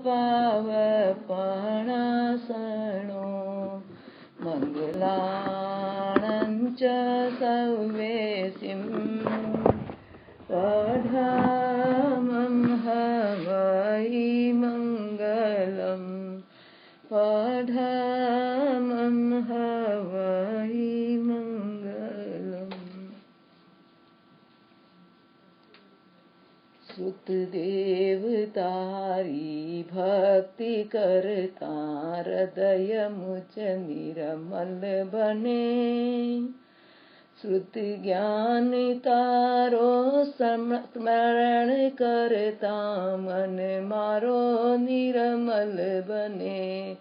पावपणासनो मङ्गलाणञ्च सव्येसिं पठामं हवै मङ्गलं पठामं हवै मङ्गलम्। श्रुतदेव तारी भक्ति करता हृदय मुझ निर्मल बने। श्रुत ज्ञान तारो स्मरण करता मन मारो निर्मल बने।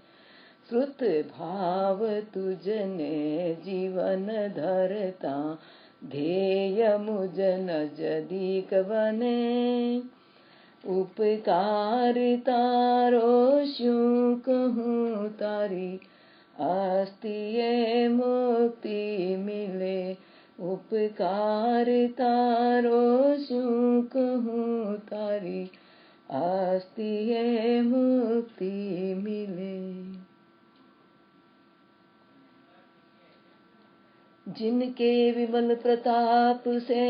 श्रुत भाव तुझने जीवन धरता ध्येय मुझ नजदीक बने। उपकार तारो श्यूं कहूँ तारी आस्तिये मुक्ति मिले। उपकार तारो श्यूं कहूँ तारी आस्तिये मुक्ति मिले। जिनके विमल प्रताप से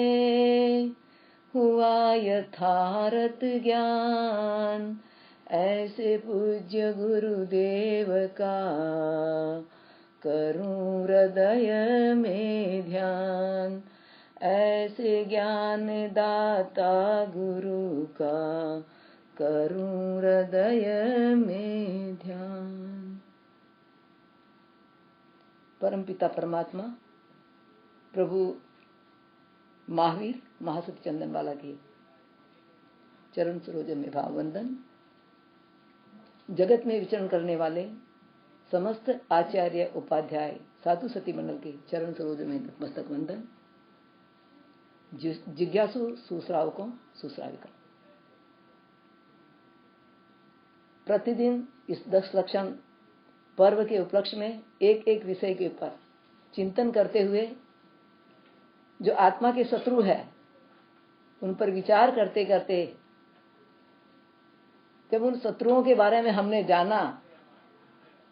हुआ यथार्थ ज्ञान, ऐसे पूज्य गुरुदेव का करूं हृदय में ध्यान। ऐसे ज्ञान दाता गुरु का करूं हृदय में ध्यान। परमपिता परमात्मा प्रभु महावीर महासती चंदनवाला के चरण सरोज में भाव वंदन। जगत में विचरण करने वाले समस्त आचार्य उपाध्याय साधु सती मंडल के चरण सरोज में मस्तक वंदन। जिज्ञासु सुश्रावकों सुश्राविका, प्रतिदिन इस 10 लक्षण पर्व के उपलक्ष्य में एक एक विषय के ऊपर चिंतन करते हुए जो आत्मा के शत्रु है उन पर विचार करते करते जब उन शत्रुओं के बारे में हमने जाना,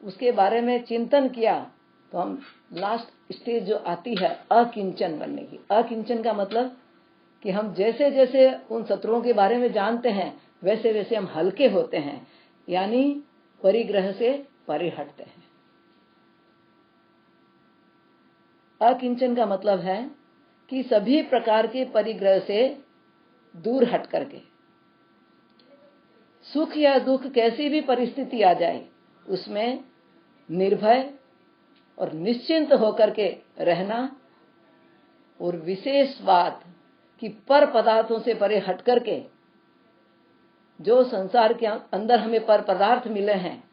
उसके बारे में चिंतन किया, तो हम लास्ट स्टेज जो आती है अकिंचन बनने की। अकिंचन का मतलब कि हम जैसे जैसे उन शत्रुओं के बारे में जानते हैं वैसे वैसे हम हल्के होते हैं, यानी परिग्रह से परे हटते हैं। अकिंचन का मतलब है कि सभी प्रकार के परिग्रह से दूर हट करके सुख या दुख कैसी भी परिस्थिति आ जाए उसमें निर्भय और निश्चिंत होकर के रहना, और विशेष बात कि पर पदार्थों से परे हट करके जो संसार के अंदर हमें पर पदार्थ मिले हैं,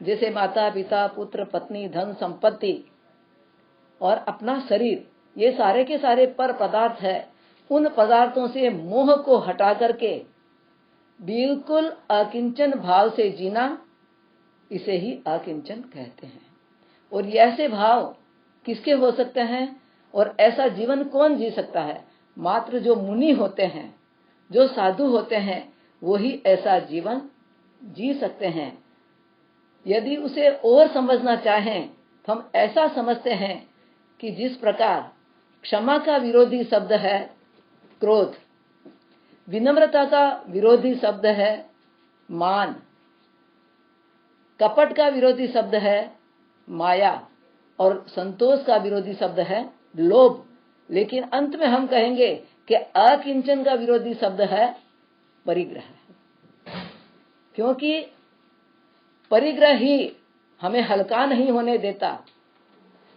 जैसे माता पिता पुत्र पत्नी धन संपत्ति और अपना शरीर, ये सारे के सारे पर पदार्थ है। उन पदार्थों से मोह को हटा करके बिल्कुल अकिंचन भाव से जीना, इसे ही अकिंचन कहते हैं। और ये ऐसे भाव किसके हो सकते हैं और ऐसा जीवन कौन जी सकता है? मात्र जो मुनि होते हैं, जो साधु होते हैं, वो ही ऐसा जीवन जी सकते हैं। यदि उसे और समझना चाहें तो हम ऐसा समझते हैं कि जिस प्रकार क्षमा का विरोधी शब्द है क्रोध, विनम्रता का विरोधी शब्द है मान, कपट का विरोधी शब्द है माया, और संतोष का विरोधी शब्द है लोभ, लेकिन अंत में हम कहेंगे कि अकिंचन का विरोधी शब्द है परिग्रह, क्योंकि परिग्रह ही हमें हल्का नहीं होने देता,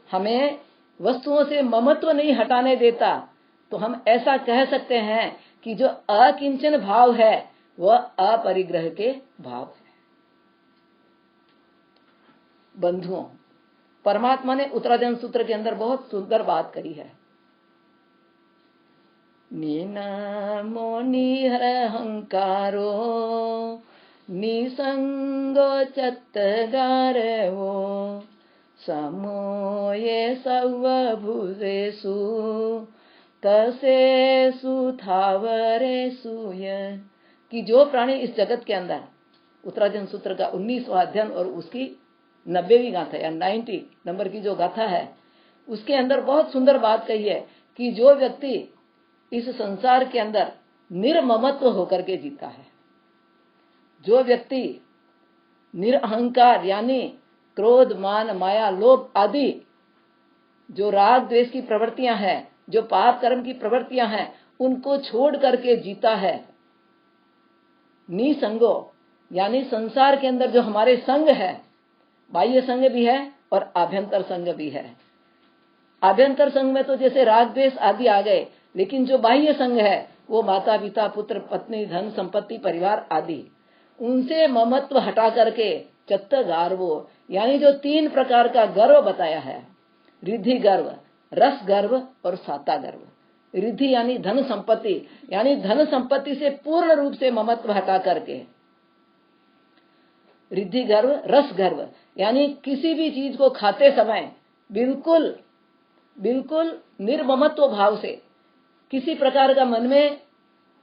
हमें वस्तुओं से ममत्व नहीं हटाने देता। तो हम ऐसा कह सकते हैं कि जो अकिंचन भाव है वह अपरिग्रह के भाव है। बंधुओं, परमात्मा ने उत्तराधिकार सूत्र के अंदर बहुत सुंदर बात करी है। निनमो निहरहंकारो निसंगो चत्तगारवो समोये सर्वभूतेषु तसेषु थावरेषु। कि जो प्राणी इस जगत के अंदर उत्तरार्जुन सूत्र का 19वां अध्ययन और उसकी 90वीं गाथा या 90 नंबर की जो गाथा है, उसके अंदर बहुत सुंदर बात कही है कि जो व्यक्ति इस संसार के अंदर निर्ममत्व होकर के जीता है, जो व्यक्ति निरअहंकार यानी क्रोध, मान, माया, लोभ आदि जो राग द्वेष की प्रवृत्तियां हैं, जो पाप कर्म की प्रवृत्तियां हैं, उनको छोड़ करके जीता है, निसंगो यानी संसार के अंदर जो हमारे संग है, बाह्य संग भी है और आभ्यंतर संग भी है। आभ्यंतर संग में तो जैसे राग द्वेष आदि आ गए, लेकिन जो बाह्य संग है वो माता पिता, पुत्र, पत्नी, धन, संपत्ति, परिवार आदि, उनसे ममत्व हटा करके चित्त गार्वो यानी जो 3 प्रकार का गर्व बताया है, रिद्धि गर्व, रस गर्व और साता गर्व। रिद्धि यानी धन संपत्ति, यानी धन संपत्ति से पूर्ण रूप से ममत्व हटा करके, रिद्धि गर्व, रस गर्व यानी किसी भी चीज को खाते समय बिल्कुल बिल्कुल निर्ममत्व भाव से, किसी प्रकार का मन में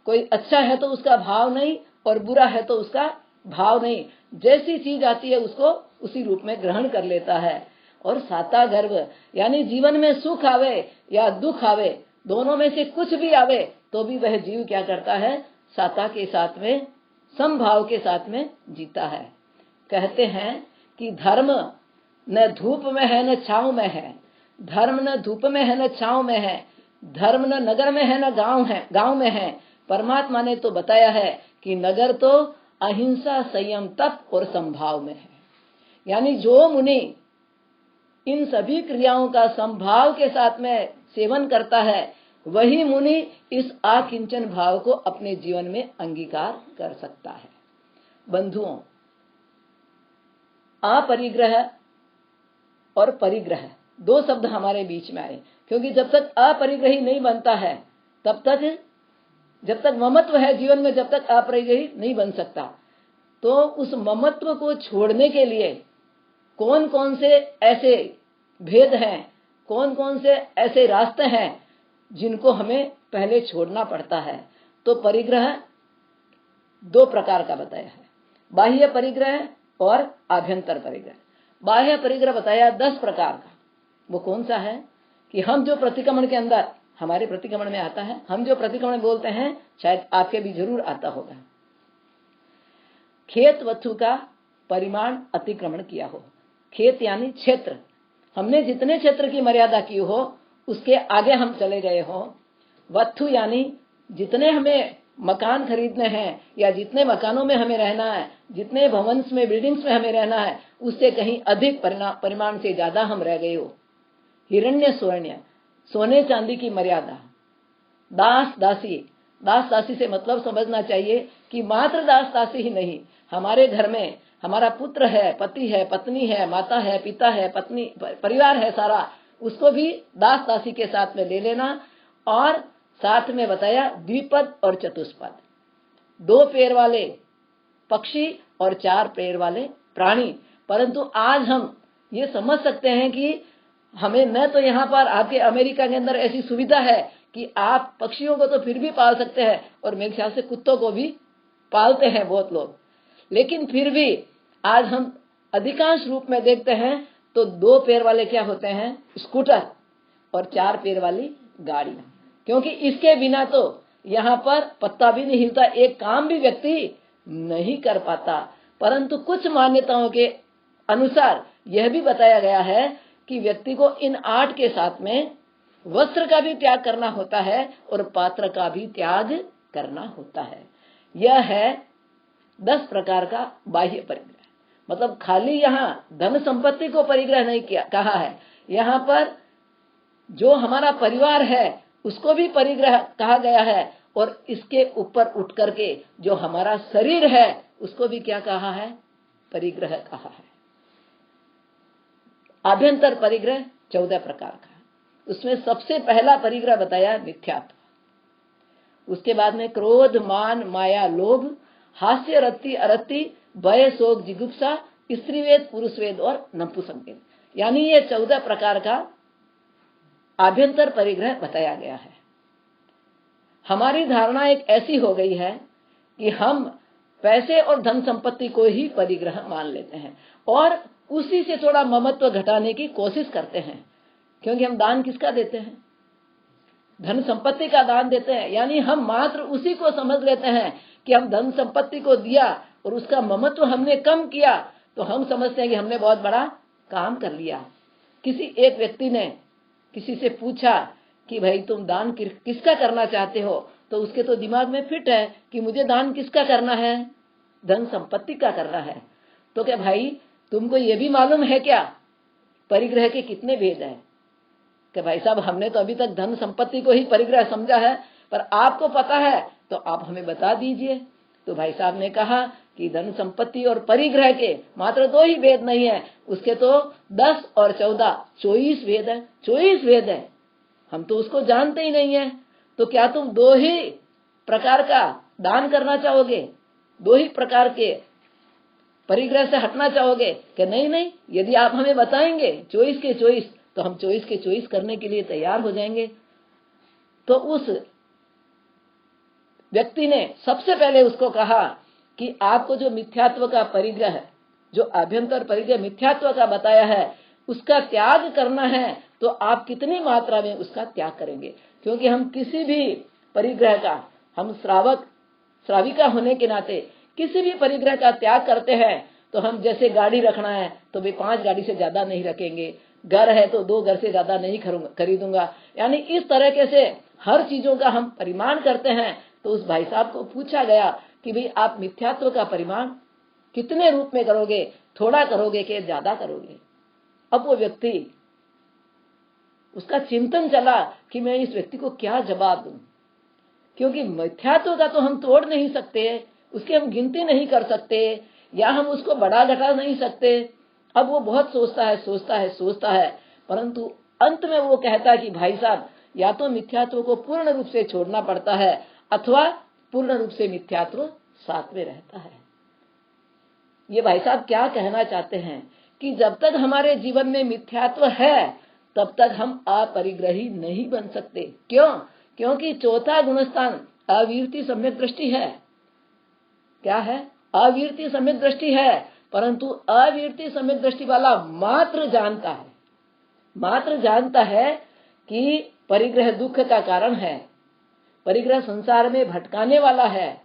कोई अच्छा है तो उसका भाव नहीं और बुरा है तो उसका भाव नहीं, जैसी चीज आती है उसको उसी रूप में ग्रहण कर लेता है। और साता गर्व यानी जीवन में सुख आवे या दुख आवे, दोनों में से कुछ भी आवे तो भी वह जीव क्या करता है, साता के साथ में, समभाव के साथ में जीता है। कहते हैं कि धर्म न धूप में है न छांव में है, धर्म न धूप में है न छांव में है, धर्म न नगर में है न गांव में है। परमात्मा ने तो बताया है कि नगर तो अहिंसा, संयम, तप और संभाव में है। यानी जो मुनि इन सभी क्रियाओं का संभाव के साथ में सेवन करता है, वही मुनि इस आकिंचन भाव को अपने जीवन में अंगीकार कर सकता है। बंधुओं, अपरिग्रह और परिग्रह 2 शब्द हमारे बीच में आए, क्योंकि जब तक अपरिग्रही नहीं बनता है, तब तक जब तक ममत्व है जीवन में, जब तक अपरिग्रही नहीं बन सकता। तो उस ममत्व को छोड़ने के लिए कौन कौन से ऐसे भेद हैं, कौन कौन से ऐसे रास्ते हैं जिनको हमें पहले छोड़ना पड़ता है। तो परिग्रह 2 प्रकार का बताया है, बाह्य परिग्रह और आभ्यंतर परिग्रह। बाह्य परिग्रह बताया 10 प्रकार का। वो कौन सा है कि हम जो प्रतिक्रमण के अंदर, हमारे प्रतिक्रमण में आता है, हम जो प्रतिक्रमण बोलते हैं, शायद आपके भी जरूर आता होगा, खेत वस्तु का परिमाण अतिक्रमण किया हो। खेत यानी क्षेत्र, हमने जितने क्षेत्र की मर्यादा की हो उसके आगे हम चले गए हो। वस्तु यानी जितने हमें मकान खरीदने हैं या जितने मकानों में हमें रहना है, जितने भवन्स में, बिल्डिंग्स में हमें रहना है, उससे कहीं अधिक परिमाण से ज्यादा हम रह गए हो। हिरण्य स्वर्ण, सोने चांदी की मर्यादा। दास दासी, दास दासी से मतलब समझना चाहिए कि मात्र दास दासी ही नहीं, हमारे घर में हमारा पुत्र है, पति है, पत्नी है, माता है, पिता है, पत्नी, परिवार है सारा, उसको भी दास दासी के साथ में ले लेना। और साथ में बताया द्विपद और चतुष्पद, 2 पैर वाले पक्षी और 4 पैर वाले प्राणी। परंतु आज हम ये समझ सकते हैं कि हमें न तो यहाँ पर आपके अमेरिका के अंदर ऐसी सुविधा है कि आप पक्षियों को तो फिर भी पाल सकते हैं, और मेरे ख्याल से कुत्तों को भी पालते हैं बहुत लोग, लेकिन फिर भी आज हम अधिकांश रूप में देखते हैं तो 2 पैर वाले क्या होते हैं, स्कूटर, और 4 पैर वाली गाड़ी, क्योंकि इसके बिना तो यहाँ पर पत्ता भी नहीं हिलता, एक काम भी व्यक्ति नहीं कर पाता। परंतु कुछ मान्यताओं के अनुसार यह भी बताया गया है कि व्यक्ति को इन 8 के साथ में वस्त्र का भी त्याग करना होता है और पात्र का भी त्याग करना होता है। यह है 10 प्रकार का बाह्य परिग्रह। मतलब खाली यहाँ धन संपत्ति को परिग्रह नहीं किया कहा है, यहाँ पर जो हमारा परिवार है उसको भी परिग्रह कहा गया है, और इसके ऊपर उठ करके जो हमारा शरीर है उसको भी क्या कहा है, परिग्रह कहा है। आभ्यंतर परिग्रह 14 प्रकार का, उसमें सबसे पहला परिग्रह बताया मिथ्यात्व। उसके बाद में क्रोध, मान, माया, लोभ, हास्य, रति, अरति, भय, शोक, जिगुप्सा, स्त्रीवेद, पुरुषवेद और नपुंसकवेद, यानी ये 14 प्रकार का आभ्यंतर परिग्रह बताया गया है। हमारी धारणा एक ऐसी हो गई है कि हम पैसे और धन संपत्ति को ही परिग्रह मान लेते हैं और उसी से थोड़ा ममत्व घटाने की कोशिश करते हैं। क्योंकि हम दान किसका देते हैं? धन संपत्ति का दान देते हैं। यानी हम मात्र उसी को समझ लेते हैं कि हम धन संपत्ति को दिया और उसका ममत्व हमने कम किया, तो हम समझते हैं कि हमने बहुत बड़ा काम कर लिया। किसी एक व्यक्ति ने किसी से पूछा कि भाई तुम दान किसका करना चाहते हो, तो उसके तो दिमाग में फिट है कि मुझे दान किसका करना है? धन संपत्ति का करना है। तो क्या भाई तुमको ये भी मालूम है क्या परिग्रह के कितने भेद है? कि भाई साहब हमने तो अभी तक धन संपत्ति को ही परिग्रह समझा है, पर आपको पता है तो आप हमें बता दीजिए। तो भाई साहब ने कहा कि धन संपत्ति और परिग्रह के मात्र 2 ही भेद नहीं है, उसके तो 10 और 14 24 भेद है। 24 भेद है, हम तो उसको जानते ही नहीं है। तो क्या तुम 2 ही प्रकार का दान करना चाहोगे? 2 ही प्रकार के परिग्रह से हटना चाहोगे? कि नहीं, यदि आप हमें बताएंगे 24 के 24 तो हम 24 के 24 करने के लिए तैयार हो जाएंगे। तो उस व्यक्ति ने सबसे पहले उसको कहा कि आपको जो मिथ्यात्व का परिग्रह है, जो आभ्यंतर परिग्रह मिथ्यात्व का बताया है, उसका त्याग करना है तो आप कितनी मात्रा में उसका त्याग करेंगे? क्योंकि हम किसी भी परिग्रह का, हम श्राविका होने के नाते किसी भी परिग्रह का त्याग करते हैं तो हम जैसे गाड़ी रखना है तो भी 5 गाड़ी से ज्यादा नहीं रखेंगे, घर है तो 2 घर से ज्यादा नहीं खरीदूंगा। यानी इस तरीके से हर चीजों का हम परिमाण करते हैं। तो उस भाई साहब को पूछा गया कि भाई आप मिथ्यात्व का परिमाण कितने रूप में करोगे, थोड़ा करोगे कि ज्यादा करोगे? अब वो व्यक्ति, उसका चिंतन चला कि मैं इस व्यक्ति को क्या जवाब दूं, क्योंकि मिथ्यात्व का तो हम तोड़ नहीं सकते, उसकी हम गिनती नहीं कर सकते, या हम उसको बढ़ा घटा नहीं सकते। अब वो बहुत सोचता है, परंतु अंत में वो कहता है कि भाई साहब या तो मिथ्यात्व को पूर्ण रूप से छोड़ना पड़ता है अथवा पूर्ण रूप से मिथ्यात्व साथ में रहता है। ये भाई साहब क्या कहना चाहते हैं कि जब तक हमारे जीवन में मिथ्यात्व है तब तक हम अपरिग्रही नहीं बन सकते। क्यों? क्योंकि चौथा गुणस्थान अवीर्ति सम्यक दृष्टि है। क्या है? अवीर्ति सम्यक दृष्टि है, परंतु अवीर्ति सम्यक दृष्टि वाला मात्र जानता है कि परिग्रह दुख का कारण है, परिग्रह संसार में भटकाने वाला है,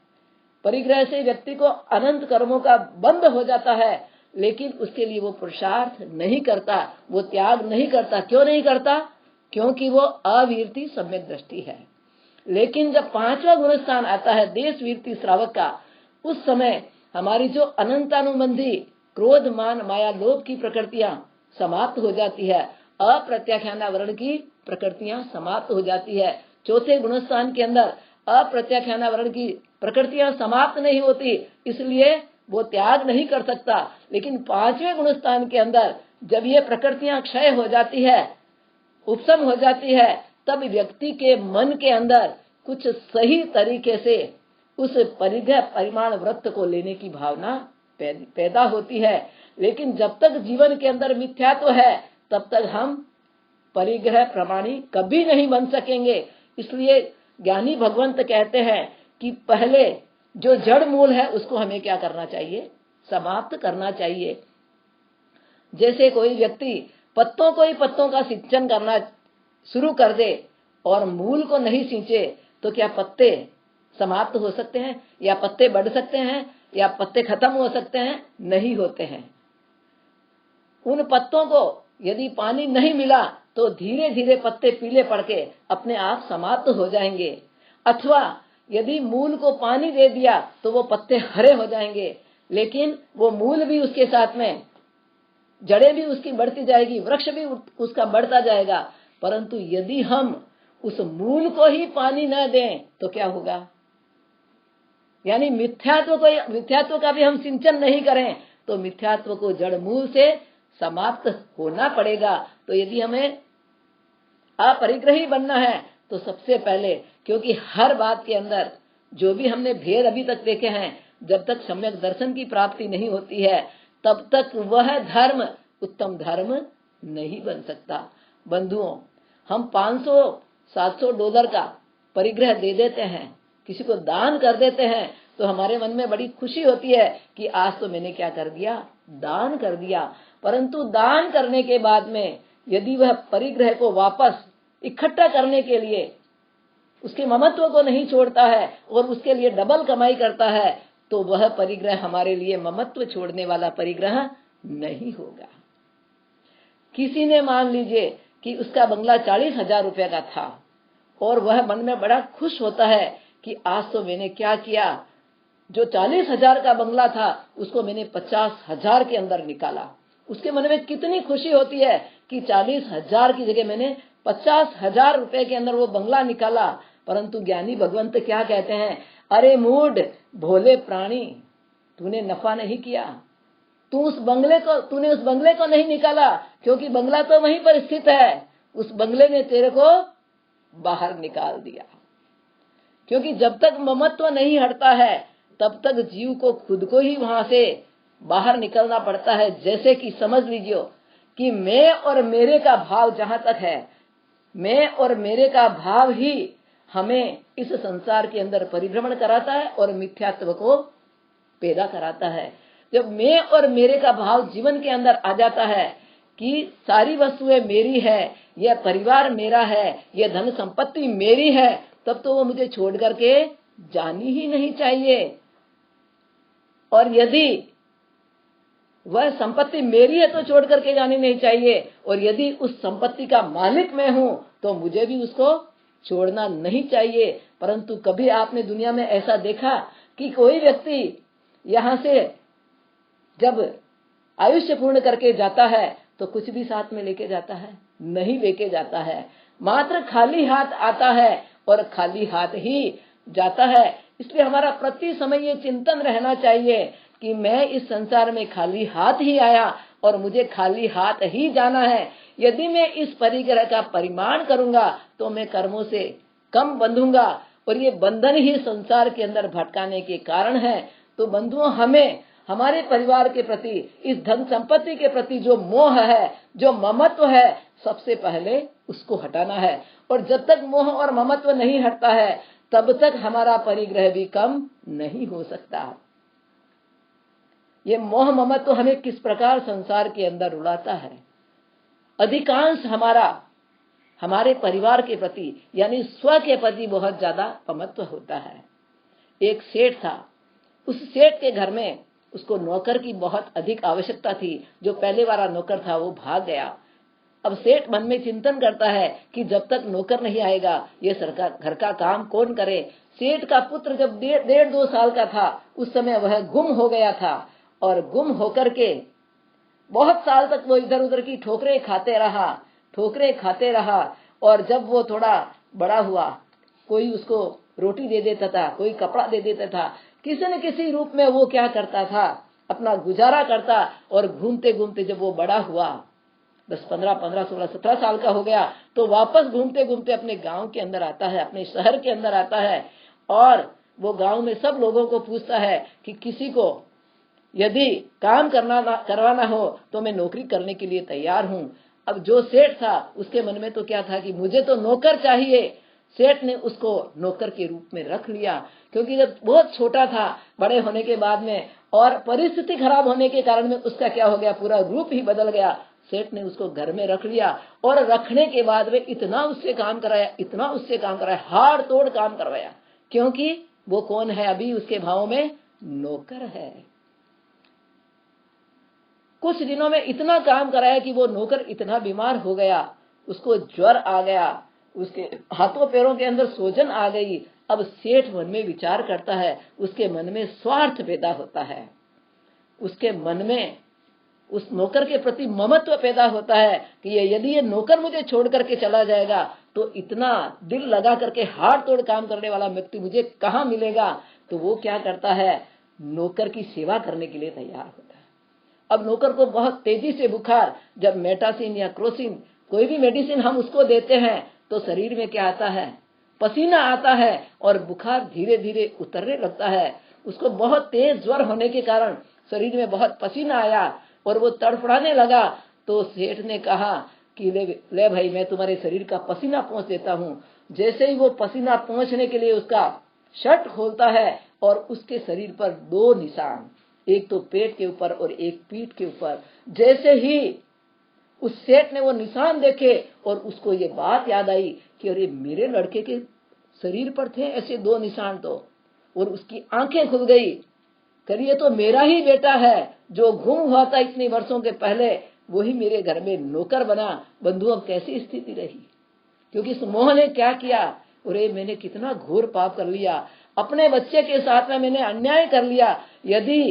परिग्रह से व्यक्ति को अनंत कर्मों का बंध हो जाता है, लेकिन उसके लिए वो पुरुषार्थ नहीं करता, वो त्याग नहीं करता। क्यों नहीं करता? क्योंकि वो अवीर्ति सम्यक दृष्टि है। लेकिन जब 5वां गुणस्थान आता है देश वीर्ति श्रावक का, उस समय हमारी जो अनंतानुबंधी क्रोध मान माया लोभ की प्रकृतियां समाप्त हो जाती है, अप्रत्याख्यानावरण की प्रकृतियां समाप्त हो जाती है। चौथे गुणस्थान के अंदर अप्रत्याख्यानावरण की प्रकृतियां समाप्त नहीं होती, इसलिए वो त्याग नहीं कर सकता। लेकिन 5वें गुणस्थान के अंदर जब ये प्रकृतियां क्षय हो जाती है, उपशम हो जाती है, तब व्यक्ति के मन के अंदर कुछ सही तरीके से उस परिग्रह परिमाण वृत्त को लेने की भावना पैदा होती है। लेकिन जब तक जीवन के अंदर मिथ्यात्व है तब तक हम परिग्रह प्रमाणी कभी नहीं बन सकेंगे। इसलिए ज्ञानी भगवंत कहते हैं कि पहले जो जड़ मूल है उसको हमें क्या करना चाहिए? समाप्त करना चाहिए। जैसे कोई व्यक्ति पत्तों का सिंचन करना शुरू कर दे और मूल को नहीं सींचे तो क्या पत्ते समाप्त हो सकते हैं, या पत्ते बढ़ सकते हैं, या पत्ते खत्म हो सकते हैं? नहीं होते हैं। उन पत्तों को यदि पानी नहीं मिला तो धीरे धीरे पत्ते पीले पड़ के अपने आप समाप्त हो जाएंगे, अथवा यदि मूल को पानी दे दिया तो वो पत्ते हरे हो जाएंगे, लेकिन वो मूल भी उसके साथ में, जड़ें भी उसकी बढ़ती जाएगी, वृक्ष भी उसका बढ़ता जाएगा। परंतु यदि हम उस मूल को ही पानी न दें तो क्या होगा? यानी मिथ्यात्व का भी हम सिंचन नहीं करें तो मिथ्यात्व को जड़ मूल से समाप्त होना पड़ेगा। तो यदि हमें अपरिग्रही बनना है तो सबसे पहले, क्योंकि हर बात के अंदर जो भी हमने भेद अभी तक देखे हैं, जब तक सम्यक दर्शन की प्राप्ति नहीं होती है तब तक वह धर्म उत्तम धर्म नहीं बन सकता। बंधुओं, हम $500-700 का परिग्रह दे देते हैं, किसी को दान कर देते हैं तो हमारे मन में बड़ी खुशी होती है कि आज तो मैंने क्या कर दिया, दान कर दिया। परंतु दान करने के बाद में यदि वह परिग्रह को वापस इकट्ठा करने के लिए उसके ममत्व को नहीं छोड़ता है और उसके लिए डबल कमाई करता है, तो वह परिग्रह हमारे लिए ममत्व छोड़ने वाला परिग्रह नहीं होगा। किसी ने मान लीजिए कि उसका बंगला 40,000 रुपए का था और वह मन में बड़ा खुश होता है कि आज तो मैंने क्या किया, जो 40,000 का बंगला था उसको मैंने 50,000 के अंदर निकाला। उसके मन में कितनी खुशी होती है कि 40,000 की जगह मैंने 50,000 रुपए के अंदर वो बंगला निकाला। परंतु ज्ञानी भगवंत क्या कहते हैं, अरे मूड भोले प्राणी, तूने नफा नहीं किया, तूने उस बंगले को नहीं निकाला, क्योंकि बंगला तो वहीं पर स्थित है, उस बंगले ने तेरे को बाहर निकाल दिया। क्योंकि जब तक ममत्व नहीं हटता है तब तक जीव को खुद को ही वहां से बाहर निकलना पड़ता है। जैसे कि समझ लीजिए कि मैं और मेरे का भाव जहां तक है, मैं और मेरे का भाव ही हमें इस संसार के अंदर परिभ्रमण कराता है और मिथ्यात्व को पैदा कराता है। जब मैं और मेरे का भाव जीवन के अंदर आ जाता है कि सारी वस्तुएं मेरी है, यह परिवार मेरा है, यह धन संपत्ति मेरी है, तब तो वो मुझे छोड़ करके जानी ही नहीं चाहिए। और यदि वह संपत्ति मेरी है तो छोड़ करके जानी नहीं चाहिए, और यदि उस संपत्ति का मालिक मैं हूं तो मुझे भी उसको छोड़ना नहीं चाहिए। परंतु कभी आपने दुनिया में ऐसा देखा कि कोई व्यक्ति यहां से जब आयुष्य पूर्ण करके जाता है तो कुछ भी साथ में लेके जाता है? नहीं लेके जाता है, मात्र खाली हाथ आता है और खाली हाथ ही जाता है। इसलिए हमारा प्रति समय ये चिंतन रहना चाहिए कि मैं इस संसार में खाली हाथ ही आया और मुझे खाली हाथ ही जाना है। यदि मैं इस परिग्रह का परिमाण करूंगा तो मैं कर्मों से कम बंधूंगा, और ये बंधन ही संसार के अंदर भटकाने के कारण है। तो बंधुओं, हमें हमारे परिवार के प्रति, इस धन संपत्ति के प्रति जो मोह है, जो ममत्व है, सबसे पहले उसको हटाना है। और जब तक मोह और ममत्व नहीं हटता है तब तक हमारा परिग्रह भी कम नहीं हो सकता। ये मोह ममत्व हमें किस प्रकार संसार के अंदर रुलाता है। अधिकांश हमारे परिवार के प्रति यानी स्व के प्रति बहुत ज्यादा ममत्व होता है। एक सेठ था, उस सेठ के घर में उसको नौकर की बहुत अधिक आवश्यकता थी। जो पहले वाला नौकर था वो भाग गया। अब सेठ मन में चिंतन करता है कि जब तक नौकर नहीं आएगा ये सरकार घर का काम कौन करे। सेठ का पुत्र जब 1.5-2 साल का था उस समय वह गुम हो गया था, और गुम होकर के बहुत साल तक वो इधर उधर की ठोकरें खाते रहा। और जब वो थोड़ा बड़ा हुआ, कोई उसको रोटी दे देता था, कोई कपड़ा दे देता था, किसी न किसी रूप में वो क्या करता था, अपना गुजारा करता। और घूमते घूमते जब वो बड़ा हुआ, 10, 15, 16, 17 साल का हो गया, तो वापस घूमते घूमते अपने गांव के अंदर आता है, अपने शहर के अंदर आता है। और वो गांव में सब लोगों को पूछता है कि किसी को यदि काम करवाना हो तो मैं नौकरी करने के लिए तैयार हूं। अब जो सेठ था उसके मन में तो क्या था कि मुझे तो नौकर चाहिए। सेठ ने उसको नौकर के रूप में रख लिया, क्योंकि जब बहुत छोटा था, बड़े होने के बाद में और परिस्थिति खराब होने के कारण में उसका क्या हो गया, पूरा रूप ही बदल गया। सेठ ने उसको घर में रख लिया और रखने के बाद में इतना उससे काम कराया, हाड़ तोड़ काम करवाया, क्योंकि वो कौन है, अभी उसके भाव में नौकर है। कुछ दिनों में इतना काम कराया कि वो नौकर इतना बीमार हो गया, उसको ज्वर आ गया, उसके हाथों पैरों के अंदर सूजन आ गई। अब सेठ मन में विचार करता है, उसके मन में स्वार्थ पैदा होता है, उसके मन में उस नौकर के प्रति ममत्व पैदा होता है कि यदि ये नौकर मुझे छोड़ करके चला जाएगा तो इतना दिल लगा करके हाड़ तोड़ काम करने वाला व्यक्ति मुझे कहाँ मिलेगा। तो वो क्या करता है, नौकर की सेवा करने के लिए तैयार होता है। अब नौकर को बहुत तेजी से बुखार, जब मेटासिन या क्रोसिन कोई भी मेडिसिन हम उसको देते हैं तो शरीर में क्या आता है, पसीना आता है और बुखार धीरे धीरे उतरने लगता है। उसको बहुत तेज ज्वर होने के कारण शरीर में बहुत पसीना आया और वो तड़फड़ाने लगा। तो सेठ ने कहा कि ले भाई, मैं तुम्हारे शरीर का पसीना पोंछ देता हूँ। जैसे ही वो पसीना पोंछने के लिए उसका शर्ट खोलता है और उसके शरीर पर 2 निशान, एक तो पेट के ऊपर और एक पीठ के ऊपर। जैसे ही उस सेठ ने वो निशान देखे और उसको ये बात याद आई कि अरे मेरे लड़के के शरीर पर थे ऐसे 2 निशान, तो और उसकी आंखें खुल गई। करिए तो मेरा ही बेटा है जो गुम हुआ था इतने वर्षों के पहले, वही मेरे घर में नौकर बना। बंधुओं कैसी स्थिति रही, क्योंकि इस मोह ने क्या किया, अरे मैंने कितना घोर पाप कर लिया, अपने बच्चे के साथ में मैंने अन्याय कर लिया। यदि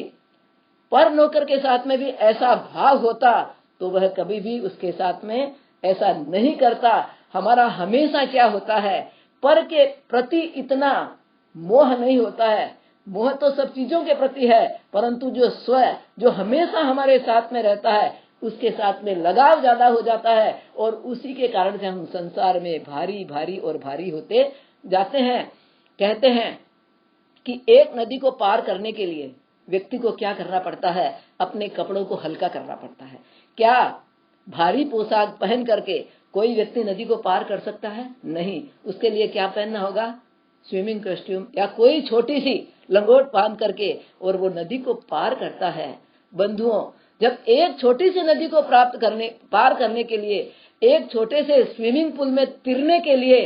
पर नौकर के साथ में भी ऐसा भाव होता तो वह कभी भी उसके साथ में ऐसा नहीं करता। हमारा हमेशा क्या होता है, पर के प्रति इतना मोह नहीं होता है। मोह तो सब चीजों के प्रति है, परंतु जो स्व जो हमेशा हमारे साथ में रहता है उसके साथ में लगाव ज्यादा हो जाता है, और उसी के कारण से हम संसार में भारी भारी और भारी होते जाते हैं। कहते हैं कि एक नदी को पार करने के लिए व्यक्ति को क्या करना पड़ता है, अपने कपड़ों को हल्का करना पड़ता है। क्या भारी पोशाक पहन करके कोई व्यक्ति नदी को पार कर सकता है? नहीं। उसके लिए क्या पहनना होगा, स्विमिंग कॉस्ट्यूम या कोई छोटी सी लंगोट बांध करके, और वो नदी को पार करता है। बंधुओं, जब एक छोटी सी नदी को पार करने के लिए, एक छोटे से स्विमिंग पूल में तैरने के लिए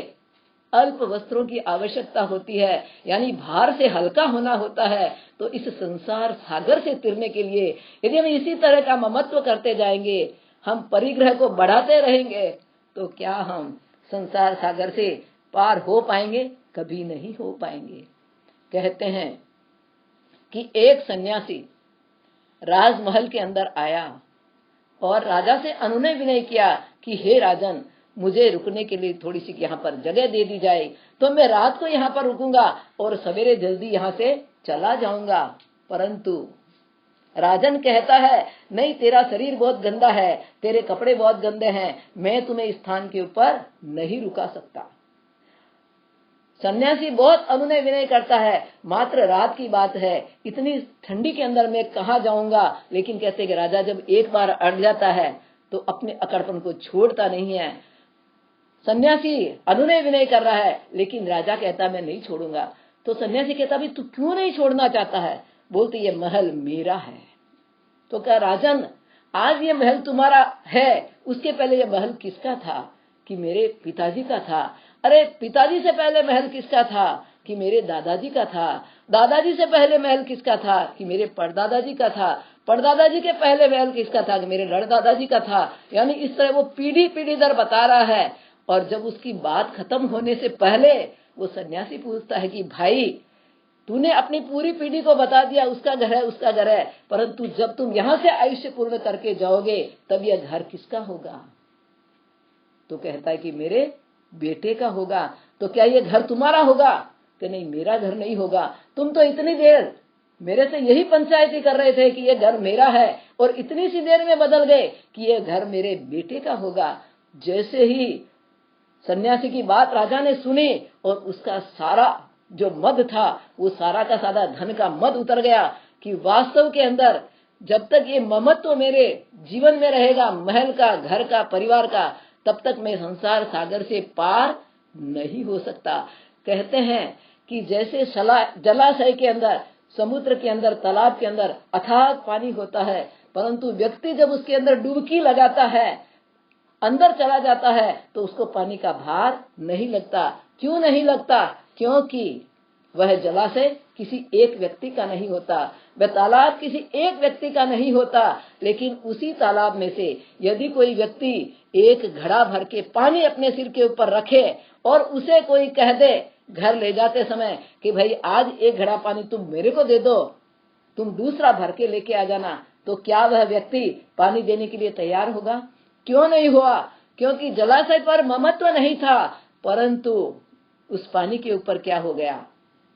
अल्प वस्त्रों की आवश्यकता होती है, यानी भार से हल्का होना होता है। तो इस संसार सागर से तैरने के लिए यदि हम इसी तरह का ममत्व करते जाएंगे, हम परिग्रह को बढ़ाते रहेंगे, तो क्या हम संसार सागर से पार हो पाएंगे? कभी नहीं हो पाएंगे। कहते हैं कि एक सन्यासी राजमहल के अंदर आया और राजा से अनुनय विनय किया कि हे राजन, मुझे रुकने के लिए थोड़ी सी यहाँ पर जगह दे दी जाए, तो मैं रात को यहाँ पर रुकूंगा और सवेरे जल्दी यहाँ से चला जाऊंगा। परंतु राजन कहता है, नहीं, तेरा शरीर बहुत गंदा है, तेरे कपड़े बहुत गंदे हैं, मैं तुम्हें इस स्थान के ऊपर नहीं रुका सकता। सन्यासी बहुत अनुनय विनय करता है, मात्र रात की बात है, इतनी ठंडी के अंदर मैं कहाँ जाऊंगा। लेकिन कहते कि राजा जब एक बार अड़ जाता है तो अपने अकड़पन को छोड़ता नहीं है। सन्यासी अनुनय विनय कर रहा है, लेकिन राजा कहता मैं नहीं छोड़ूंगा। तो सन्यासी कहता भी तू क्यों नहीं छोड़ना चाहता है? बोलते ये महल मेरा है। तो क्या राजन, आज ये महल तुम्हारा है, उसके पहले ये महल किसका था? कि मेरे पिताजी का था। अरे पिताजी से पहले महल किसका था? कि मेरे दादाजी का था। दादाजी से पहले महल किसका था? कि मेरे परदादाजी का था। परदादाजी के पहले महल किसका था? कि मेरे लड़दादाजी का था। यानी इस तरह वो पीढ़ी पीढ़ी दर बता रहा है। और जब उसकी बात खत्म होने से पहले वो सन्यासी पूछता है कि भाई, तूने अपनी पूरी पीढ़ी को बता दिया उसका घर है, उसका घर है, परंतु जब तुम यहाँ से आयुष्य पूर्ण करके जाओगे तब यह घर किसका होगा? तो कहता है कि मेरे बेटे का होगा। तो क्या ये घर तुम्हारा होगा? कि नहीं, मेरा घर नहीं होगा। तुम तो इतनी देर मेरे से यही पंचायती कर रहे थे कि ये घर मेरा है, और इतनी सी देर में बदल गए कि ये घर मेरे बेटे का होगा। जैसे ही सन्यासी की बात राजा ने सुनी और उसका सारा जो मद था वो सारा का सारा धन का मद उतर गया कि वास्तव के अंदर जब तक ये ममत्व मेरे जीवन में रहेगा, महल का, घर का, परिवार का, तब तक मैं संसार सागर से पार नहीं हो सकता। कहते हैं कि जैसे जलाशय के अंदर, समुद्र के अंदर, तालाब के अंदर अथाह पानी होता है, परंतु व्यक्ति जब उसके अंदर डुबकी लगाता है, अंदर चला जाता है, तो उसको पानी का भार नहीं लगता। क्यों नहीं लगता? क्योंकि वह जलाशय किसी एक व्यक्ति का नहीं होता, वह तालाब किसी एक व्यक्ति का नहीं होता। लेकिन उसी तालाब में से यदि कोई व्यक्ति एक घड़ा भर के पानी अपने सिर के ऊपर रखे और उसे कोई कह दे घर ले जाते समय कि भाई आज एक घड़ा पानी तुम मेरे को दे दो, तुम दूसरा भर के लेके आ जाना, तो क्या वह व्यक्ति पानी देने के लिए तैयार होगा? क्यों नहीं हुआ? क्योंकि जलाशय पर ममत्व नहीं था, परंतु उस पानी के ऊपर क्या हो गया?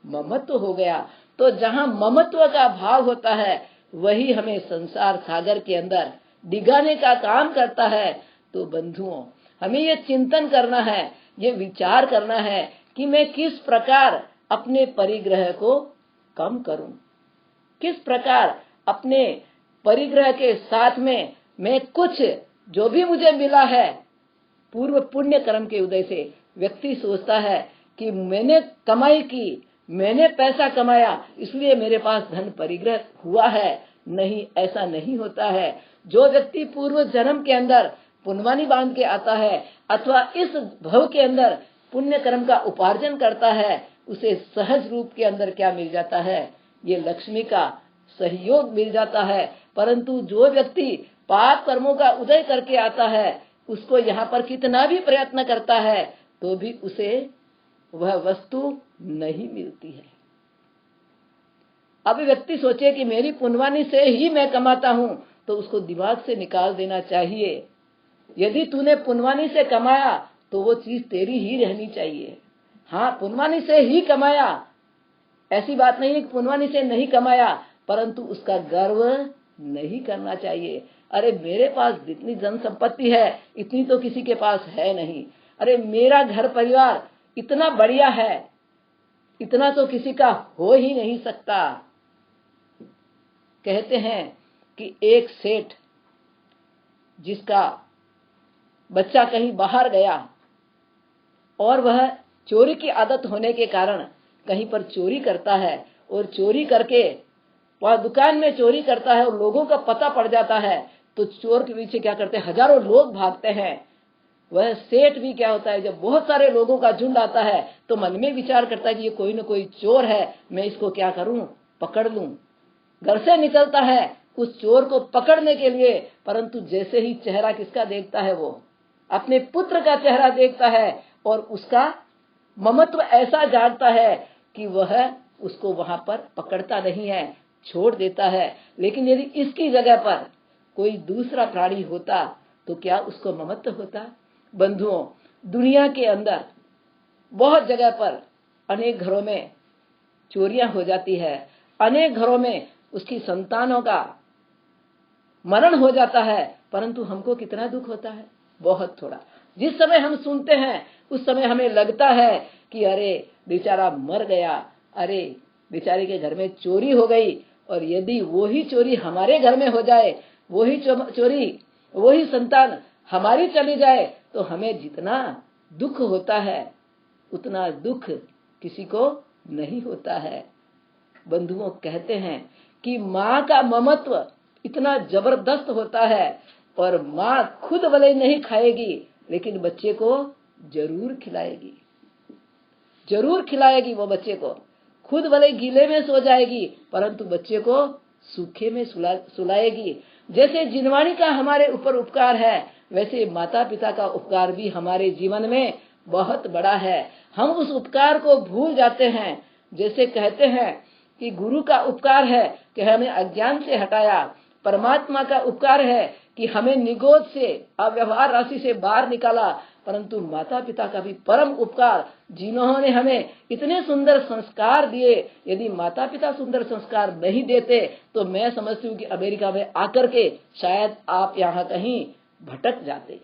ममत्व हो गया। तो जहां ममत्व का भाव होता है वही हमें संसार सागर के अंदर डिगाने का काम करता है। तो बंधुओं, हमें ये चिंतन करना है, ये विचार करना है कि मैं किस प्रकार अपने परिग्रह को कम करूं, किस प्रकार अपने परिग्रह के साथ में मैं कुछ जो भी मुझे मिला है पूर्व पुण्य कर्म के उदय से। व्यक्ति सोचता है कि मैंने कमाई की, मैंने पैसा कमाया इसलिए मेरे पास धन परिग्रह हुआ है। नहीं, ऐसा नहीं होता है। जो व्यक्ति पूर्व जन्म के अंदर पुण्यवानी बांध के आता है अथवा इस भव के अंदर पुण्य कर्म का उपार्जन करता है, उसे सहज रूप के अंदर क्या मिल जाता है? ये लक्ष्मी का सहयोग मिल जाता है। परंतु जो व्यक्ति पाप कर्मों का उदय करके आता है, उसको यहाँ पर कितना भी प्रयत्न करता है तो भी उसे वह वस्तु नहीं मिलती है। अब व्यक्ति सोचे कि मेरी पुण्यवानी से ही मैं कमाता हूं, तो उसको दिमाग से निकाल देना चाहिए। यदि तूने पुण्यवानी से कमाया तो वो चीज तेरी ही रहनी चाहिए। हाँ, पुण्यवानी से ही कमाया, ऐसी बात नहीं है कि पुण्यवानी से नहीं कमाया, परंतु उसका गर्व नहीं करना चाहिए। अरे मेरे पास जितनी धन संपत्ति है इतनी तो किसी के पास है नहीं। अरे मेरा घर परिवार इतना बढ़िया है, इतना तो किसी का हो ही नहीं सकता। कहते हैं कि एक सेठ जिसका बच्चा कहीं बाहर गया और वह चोरी की आदत होने के कारण कहीं पर चोरी करता है और चोरी करके वह दुकान में चोरी करता है और लोगों का पता पड़ जाता है, तो चोर के पीछे क्या करते हैं, हजारों लोग भागते हैं। वह सेठ भी क्या होता है, जब बहुत सारे लोगों का झुंड आता है तो मन में विचार करता है कि ये कोई न कोई चोर है, मैं इसको क्या करूं, पकड़ लूं। घर से निकलता है उस चोर को पकड़ने के लिए, परंतु जैसे ही चेहरा किसका देखता है, वो अपने पुत्र का चेहरा देखता है और उसका ममत्व ऐसा जागता है कि वह उसको वहां पर पकड़ता नहीं है, छोड़ देता है। लेकिन यदि इसकी जगह पर कोई दूसरा प्राणी होता तो क्या उसको ममत्व होता? बंधुओं, दुनिया के अंदर बहुत जगह पर अनेक घरों में चोरियां हो जाती है, अनेक घरों में उसकी संतानों का मरण हो जाता है, परंतु हमको कितना दुख होता है? बहुत थोड़ा। जिस समय हम सुनते हैं उस समय हमें लगता है कि अरे बेचारा मर गया, अरे बेचारे के घर में चोरी हो गई। और यदि वही चोरी हमारे घर में हो जाए, वही चोरी, वही संतान हमारी चली जाए, तो हमें जितना दुख होता है उतना दुख किसी को नहीं होता है। बंधुओं, कहते हैं कि माँ का ममत्व इतना जबरदस्त होता है और माँ खुद भले नहीं खाएगी लेकिन बच्चे को जरूर खिलाएगी, जरूर खिलाएगी। वो बच्चे को खुद भले गीले में सो जाएगी परंतु बच्चे को सूखे में सुलाएगी। जैसे जिनवाणी का हमारे ऊपर उपकार है, वैसे माता पिता का उपकार भी हमारे जीवन में बहुत बड़ा है। हम उस उपकार को भूल जाते हैं। जैसे कहते हैं कि गुरु का उपकार है कि हमें अज्ञान से हटाया, परमात्मा का उपकार है कि हमें निगोद से, अव्यवहार राशि से बाहर निकाला, परंतु माता पिता का भी परम उपकार, जिन्होंने हमें इतने सुंदर संस्कार दिए। यदि माता पिता सुंदर संस्कार नहीं देते तो मैं समझती हूँ कि अमेरिका में आकर के शायद आप यहाँ कहीं भटक जाते।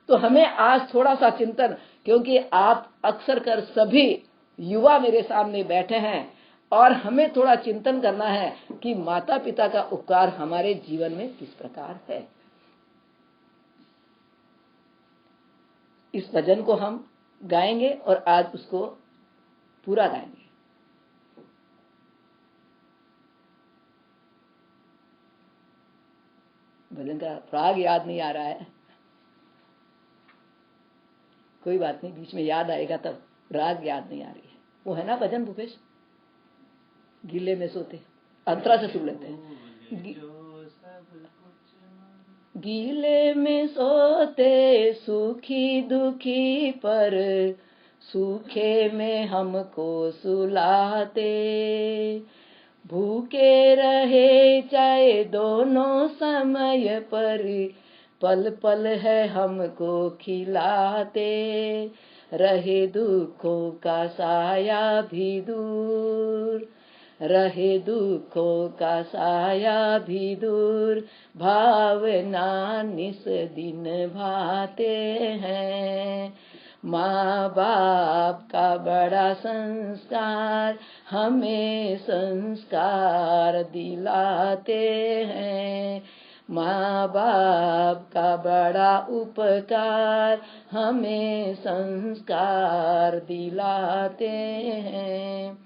तो हमें आज थोड़ा सा चिंतन, क्योंकि आप अक्सर कर सभी युवा मेरे सामने बैठे हैं और हमें थोड़ा चिंतन करना है कि माता पिता का उपकार हमारे जीवन में किस प्रकार है। इस भजन को हम गाएंगे और आज उसको पूरा गाएंगे। भजन का राग याद नहीं आ रहा है, कोई बात नहीं, बीच में याद आएगा तब। राग याद नहीं आ रही है, वो है ना भजन भूपेश, गीले में सोते, अंतरा से सुन लेते हैं। गीले में सोते सुखी दुखी पर, सूखे में हमको सुलाते, भूखे रहे चाहे दोनों समय पर, पल पल है हमको खिलाते, रहे दुखों का साया भी दूर, रहे दुखों का साया भी दूर, भावना निस दिन भाते हैं। माँ बाप का बड़ा संस्कार हमें संस्कार दिलाते हैं, माँ बाप का बड़ा उपकार हमें संस्कार दिलाते हैं।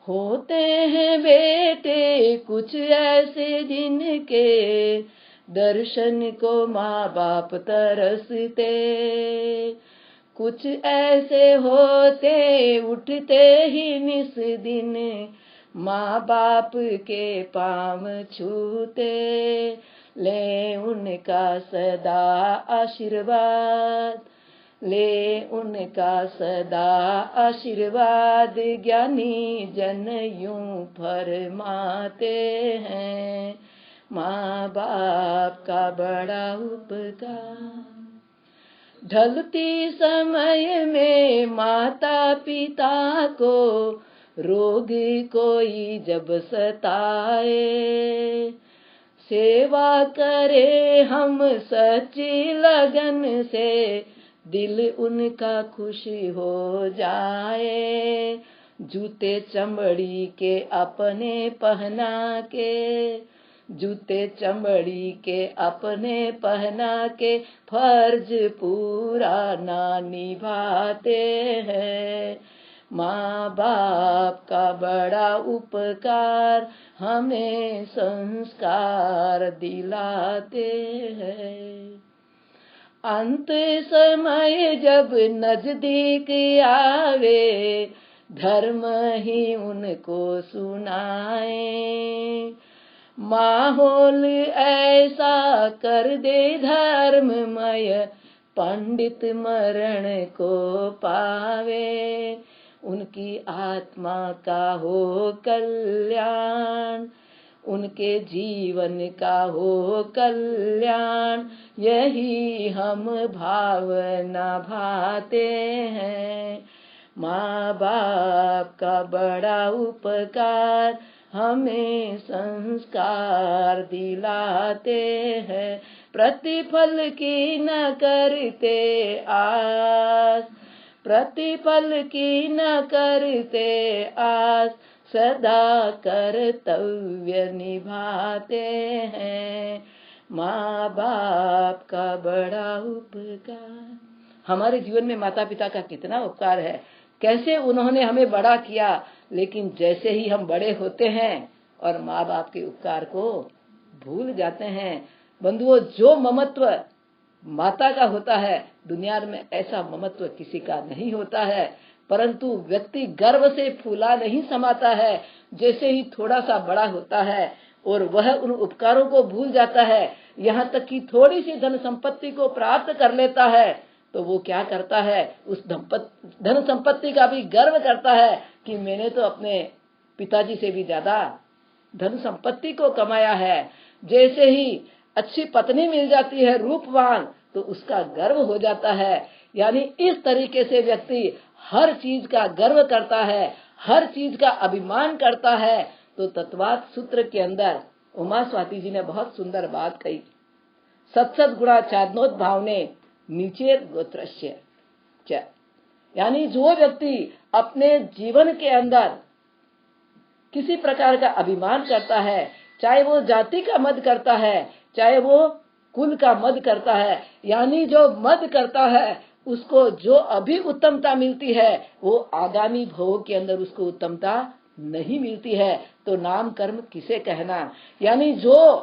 होते हैं बेटे कुछ ऐसे जिनके दर्शन को माँ बाप तरसते, कुछ ऐसे होते उठते ही निस दिन माँ बाप के पाँव छूते, ले उनका सदा आशीर्वाद, ले उनका सदा आशीर्वाद, ज्ञानी जन यूं फरमाते हैं, माँ बाप का बड़ा उपकार। ढलती समय में माता पिता को रोग कोई जब सताए, सेवा करे हम सच्ची लगन से, दिल उनका खुश हो जाए। जूते चमड़ी के अपने पहना के, जूते चमड़ी के अपने पहना के, फर्ज पूरा ना निभाते हैं, माँ बाप का बड़ा उपकार हमें संस्कार दिलाते हैं। अंत समय जब नजदीक आवे, धर्म ही उनको सुनाए, माहौल ऐसा कर दे धर्ममय, पंडित मरण को पावे, उनकी आत्मा का हो कल्याण, उनके जीवन का हो कल्याण, यही हम भावना भाते हैं, माँ बाप का बड़ा उपकार हमें संस्कार दिलाते हैं, प्रतिफल की न करते आस, प्रतिफल की न करते आस, सदा कर्तव्य निभाते हैं, माँ बाप का बड़ा उपकार। हमारे जीवन में माता पिता का कितना उपकार है, कैसे उन्होंने हमें बड़ा किया, लेकिन जैसे ही हम बड़े होते हैं और माँ बाप के उपकार को भूल जाते हैं। बंधुओं, जो ममत्व माता का होता है, दुनिया में ऐसा ममत्व किसी का नहीं होता है, परंतु व्यक्ति गर्व से फूला नहीं समाता है। जैसे ही थोड़ा सा बड़ा होता है और वह उन उपकारों को भूल जाता है, यहाँ तक कि थोड़ी सी धन संपत्ति को प्राप्त कर लेता है, तो वो क्या करता है, उस धन संपत्ति का भी गर्व करता है कि मैंने तो अपने पिताजी से भी ज्यादा धन संपत्ति को कमाया है। जैसे ही अच्छी पत्नी मिल जाती है रूपवान, तो उसका गर्व हो जाता है। यानी इस तरीके से व्यक्ति हर चीज का गर्व करता है, हर चीज का अभिमान करता है। तो तत्वात सूत्र के अंदर उमा स्वाति जी ने बहुत सुंदर बात कही, सत्सद गुणा चादनोद भावने नीचे गोत्रस्य, यानी जो व्यक्ति अपने जीवन के अंदर किसी प्रकार का अभिमान करता है, चाहे वो जाति का मद करता है, चाहे वो कुल का मद करता है, यानी जो मद करता है उसको जो अभी उत्तमता मिलती है वो आगामी भोग के अंदर उसको उत्तमता नहीं मिलती है। तो नाम कर्म किसे कहना, यानी जो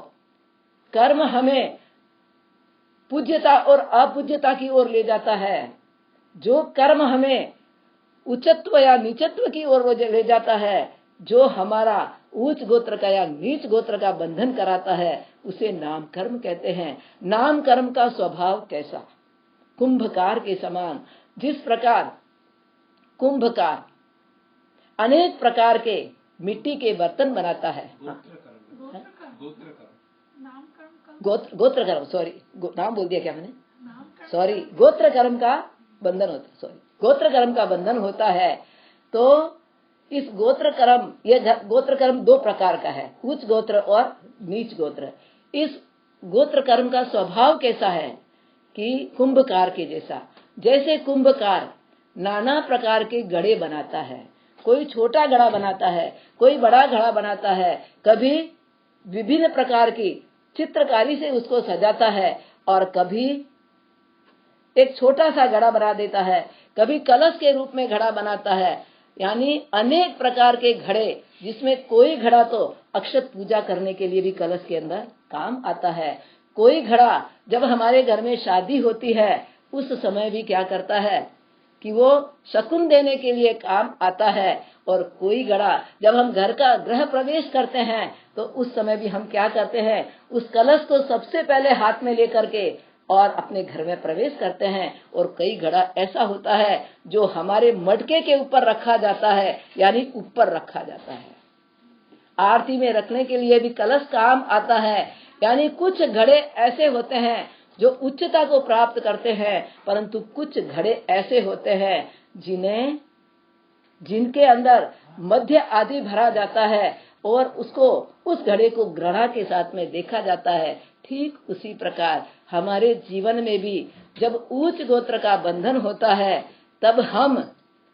कर्म हमें पूज्यता और अपूज्यता की ओर ले जाता है, जो कर्म हमें उच्चत्व या नीचत्व की ओर ले जाता है, जो हमारा उच्च गोत्र का या नीच गोत्र का बंधन कराता है, उसे नाम कर्म कहते हैं। नाम कर्म का स्वभाव कैसा, कुंभकार के समान। जिस प्रकार कुंभकार अनेक प्रकार के मिट्टी के बर्तन बनाता है, गोत्र कर्म, सॉरी नाम बोल दिया क्या मैंने, सॉरी, गोत्र कर्म का बंधन होता है, सॉरी, गोत्र कर्म का बंधन होता है। तो इस गोत्र कर्म, यह गोत्र कर्म दो प्रकार का है, उच्च गोत्र और नीच गोत्र। इस गोत्र कर्म का स्वभाव कैसा है कि कुंभकार के जैसा। जैसे कुंभकार नाना प्रकार के घड़े बनाता है, कोई छोटा घड़ा बनाता है, कोई बड़ा घड़ा बनाता है, कभी विभिन्न प्रकार की चित्रकारी से उसको सजाता है, और कभी एक छोटा सा घड़ा बना देता है, कभी कलश के रूप में घड़ा बनाता है। यानी अनेक प्रकार के घड़े, जिसमें कोई घड़ा तो अक्षत पूजा करने के लिए भी कलश के अंदर काम आता है। कोई घड़ा जब हमारे घर में शादी होती है उस समय भी क्या करता है कि वो शकुन देने के लिए काम आता है। और कोई घड़ा जब हम घर का गृह प्रवेश करते हैं तो उस समय भी हम क्या करते हैं, उस कलश को सबसे पहले हाथ में लेकर के और अपने घर में प्रवेश करते हैं। और कई घड़ा ऐसा होता है जो हमारे मटके के ऊपर रखा जाता है, यानी ऊपर रखा जाता है। आरती में रखने के लिए भी कलश काम आता है। यानी कुछ घड़े ऐसे होते हैं जो उच्चता को प्राप्त करते हैं, परंतु कुछ घड़े ऐसे होते हैं जिनके अंदर मध्य आदि भरा जाता है और उसको उस घड़े को घृणा के साथ में देखा जाता है। ठीक उसी प्रकार हमारे जीवन में भी जब उच्च गोत्र का बंधन होता है तब हम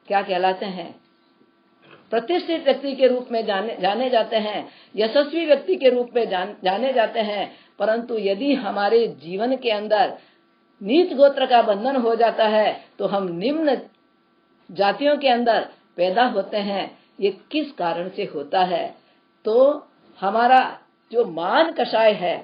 क्या कहलाते हैं, प्रतिष्ठित व्यक्ति के रूप में जाने जाते हैं, यशस्वी व्यक्ति के रूप में जाने जाते हैं। परंतु यदि हमारे जीवन के अंदर नीच गोत्र का बंधन हो जाता है तो हम निम्न जातियों के अंदर पैदा होते हैं। ये किस कारण से होता है? तो हमारा जो मान कषाय है,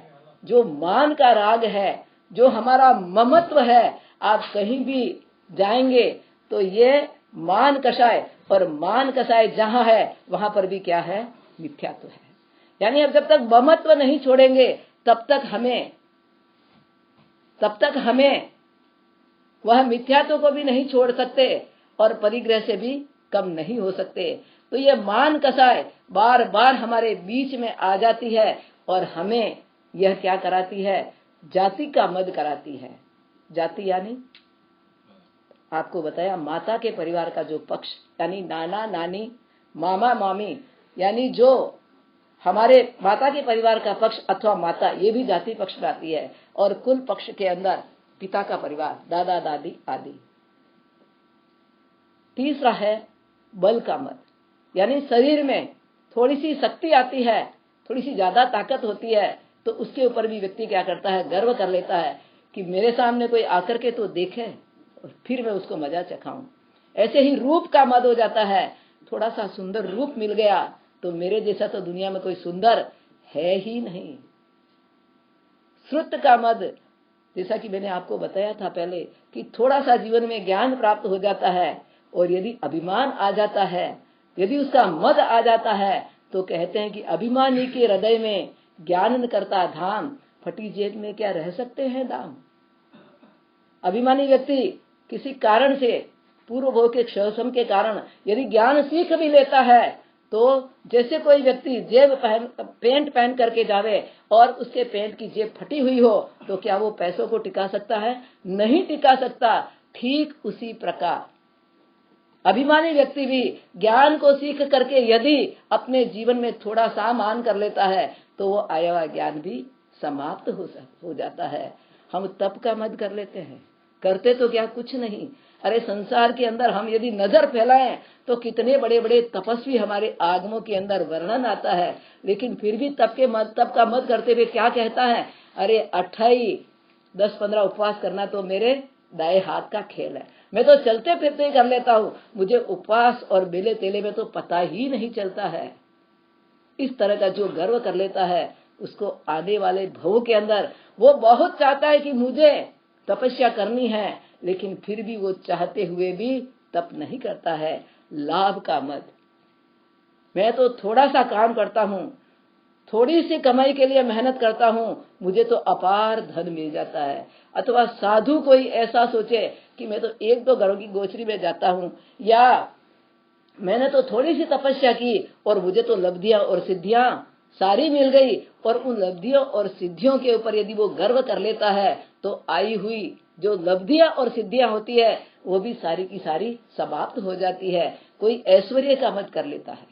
जो मान का राग है, जो हमारा ममत्व है, आप कहीं भी जाएंगे तो ये मान कषाय, और मान कषाय जहां है वहां पर भी क्या है, मिथ्यात्व है। यानी अब जब तक ममत्व नहीं छोड़ेंगे तब तक हमें वह मिथ्यात्व को भी नहीं छोड़ सकते और परिग्रह से भी कम नहीं हो सकते। तो ये मान कषाय बार बार हमारे बीच में आ जाती है और हमें यह क्या कराती है, जाति का मद कराती है। जाति यानी आपको बताया माता के परिवार का जो पक्ष, यानी नाना नानी मामा मामी, यानी जो हमारे माता के परिवार का पक्ष अथवा माता, ये भी जाति पक्ष में आती है। और कुल पक्ष के अंदर पिता का परिवार, दादा दादी आदि। तीसरा है बल का मद, यानी शरीर में थोड़ी सी शक्ति आती है, थोड़ी सी ज्यादा ताकत होती है तो उसके ऊपर भी व्यक्ति क्या करता है, गर्व कर लेता है कि मेरे सामने कोई आकर के तो देखे और फिर मैं उसको मजा चखाऊं। ऐसे ही रूप का मद हो जाता है, थोड़ा सा सुंदर रूप मिल गया तो मेरे जैसा तो दुनिया में कोई सुंदर है ही नहीं। श्रुत का मद, जैसा कि मैंने आपको बताया था पहले कि थोड़ा सा जीवन में ज्ञान प्राप्त हो जाता है और यदि अभिमान आ जाता है, यदि उसका मद आ जाता है तो कहते हैं कि अभिमानी के हृदय में ज्ञान न करता धाम, फटी जेब में क्या रह सकते हैं दाम। अभिमानी व्यक्ति किसी कारण से, पूर्व भोग के क्षम के कारण यदि ज्ञान सीख भी लेता है तो जैसे कोई व्यक्ति पेंट पहन करके जावे और उसके पेंट की जेब फटी हुई हो तो क्या वो पैसों को टिका सकता है? नहीं टिका सकता। ठीक उसी प्रकार अभिमानी व्यक्ति भी ज्ञान को सीख करके यदि अपने जीवन में थोड़ा सा मान कर लेता है तो वो आया हुआ ज्ञान भी समाप्त हो जाता है। हम तप का मद कर लेते हैं, करते तो क्या कुछ नहीं। अरे संसार के अंदर हम यदि नजर फैलाएं तो कितने बड़े बड़े तपस्वी हमारे आगमों के अंदर वर्णन आता है, लेकिन फिर भी तप का मद करते हुए क्या कहता है, अरे 10-15 उपवास करना तो मेरे दाएं हाथ का खेल है, मैं तो चलते फिरते ही कर लेता हूँ, मुझे उपवास और बेले तेले में तो पता ही नहीं चलता है। इस तरह का जो गर्व कर लेता है उसको आने वाले भव के अंदर वो बहुत चाहता है कि मुझे तपस्या करनी है, लेकिन फिर भी वो चाहते हुए भी तप नहीं करता है। लाभ का मद, मैं तो थोड़ा सा काम करता हूँ, थोड़ी सी कमाई के लिए मेहनत करता हूँ, मुझे तो अपार धन मिल जाता है। अथवा साधु कोई ऐसा सोचे कि मैं तो 1-2 घरों की गोचरी में जाता हूँ, या मैंने तो थोड़ी सी तपस्या की और मुझे तो लब्धियां और सिद्धियां सारी मिल गई, और उन लब्धियों और सिद्धियों के ऊपर यदि वो गर्व कर लेता है तो आई हुई जो लब्धियां और सिद्धियां होती है वो भी सारी की सारी समाप्त हो जाती है। कोई ऐश्वर्य का मद कर लेता है,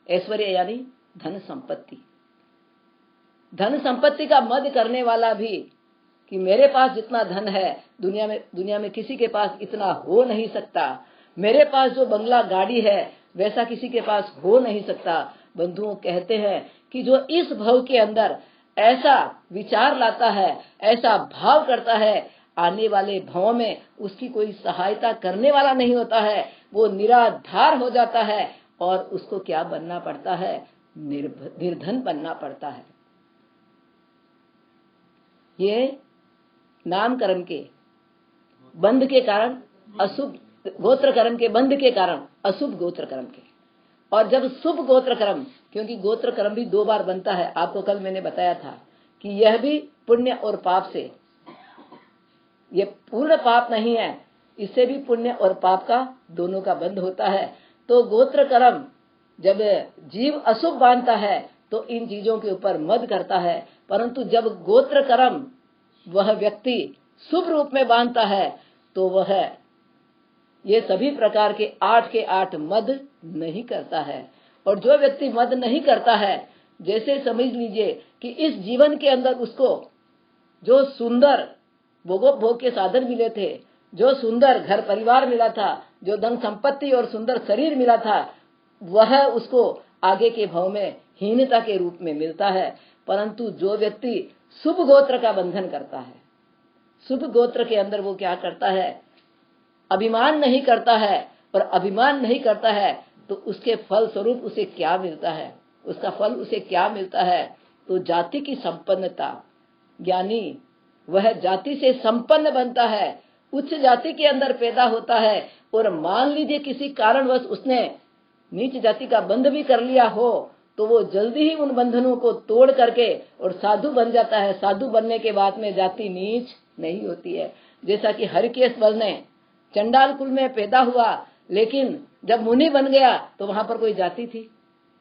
ऐश्वर्य यानी धन संपत्ति। धन संपत्ति का मद करने वाला भी कि मेरे पास जितना धन है दुनिया में किसी के पास इतना हो नहीं सकता, मेरे पास जो बंगला गाड़ी है वैसा किसी के पास हो नहीं सकता। बंधुओं कहते हैं कि जो इस भव के अंदर ऐसा विचार लाता है, ऐसा भाव करता है, आने वाले भव में उसकी कोई सहायता करने वाला नहीं होता है, वो निराधार हो जाता है और उसको क्या बनना पड़ता है, निर्धन बनना पड़ता है। ये नामकरण के बंध के कारण, अशुभ गोत्र कर्म के बंध के कारण अशुभ गोत्र कर्म के, और जब शुभ गोत्र कर्म, क्योंकि गोत्र कर्म भी 2 बार बनता है, आपको कल मैंने बताया था कि यह भी पुण्य और पाप से, ये पूर्ण पाप नहीं है, इससे भी पुण्य और पाप का दोनों का बंध होता है। तो गोत्र कर्म जब जीव अशुभ बांधता है तो इन चीजों के ऊपर मद करता है, परंतु जब गोत्र कर्म वह व्यक्ति शुभ रूप में बांधता है तो वह ये सभी प्रकार के 8 मद नहीं करता है। और जो व्यक्ति मद नहीं करता है, जैसे समझ लीजिए कि इस जीवन के अंदर उसको जो सुंदर भोग के साधन मिले थे, जो सुंदर घर परिवार मिला था, जो धन संपत्ति और सुंदर शरीर मिला था, वह उसको आगे के भाव में हीनता के रूप में मिलता है। परंतु जो व्यक्ति शुभ गोत्र का बंधन करता है, शुभ गोत्र के अंदर वो क्या करता है, अभिमान नहीं करता है, और अभिमान नहीं करता है तो उसके फल स्वरूप उसे क्या मिलता है, उसका फल उसे क्या मिलता है, तो जाति की संपन्नता, यानी वह जाति से संपन्न बनता है, उच्च जाति के अंदर पैदा होता है। और मान लीजिए किसी कारणवश उसने नीच जाति का बंध भी कर लिया हो तो वो जल्दी ही उन बंधनों को तोड़ करके और साधु बन जाता है। साधु बनने के बाद में जाति नीच नहीं होती है। जैसा कि हरिकेश बल ने चंडाल कुल में पैदा हुआ, लेकिन जब मुनि बन गया तो वहां पर कोई जाति थी,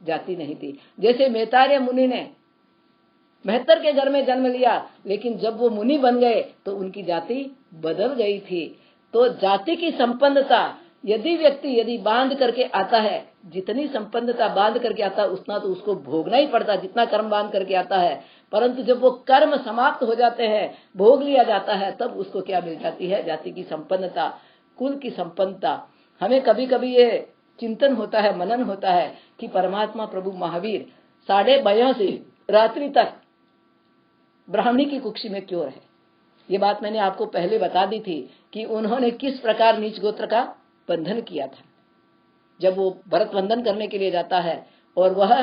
जाति नहीं थी। जैसे मैतार्य मुनि ने मेहतर के घर में जन्म लिया, लेकिन जब वो मुनि बन गए तो उनकी जाति बदल गई थी। तो जाति की संपन्नता यदि बांध करके आता है, जितनी संपन्नता बांध करके आता है उतना तो उसको भोगना ही पड़ता, जितना कर्म बांध करके आता है। परंतु जब वो कर्म समाप्त हो जाते हैं, भोग लिया जाता है, तब उसको क्या मिल जाती है, जाति की संपन्नता, कुल की संपन्नता। हमें कभी कभी ये चिंतन होता है, मनन होता है कि परमात्मा प्रभु महावीर 12:30 से रात्रि तक ब्राह्मणी की कुक्षी में क्यों रहे। ये बात मैंने आपको पहले बता दी थी कि उन्होंने किस प्रकार नीच गोत्र का बंधन किया था। जब वो भरत बंधन करने के लिए जाता है और वह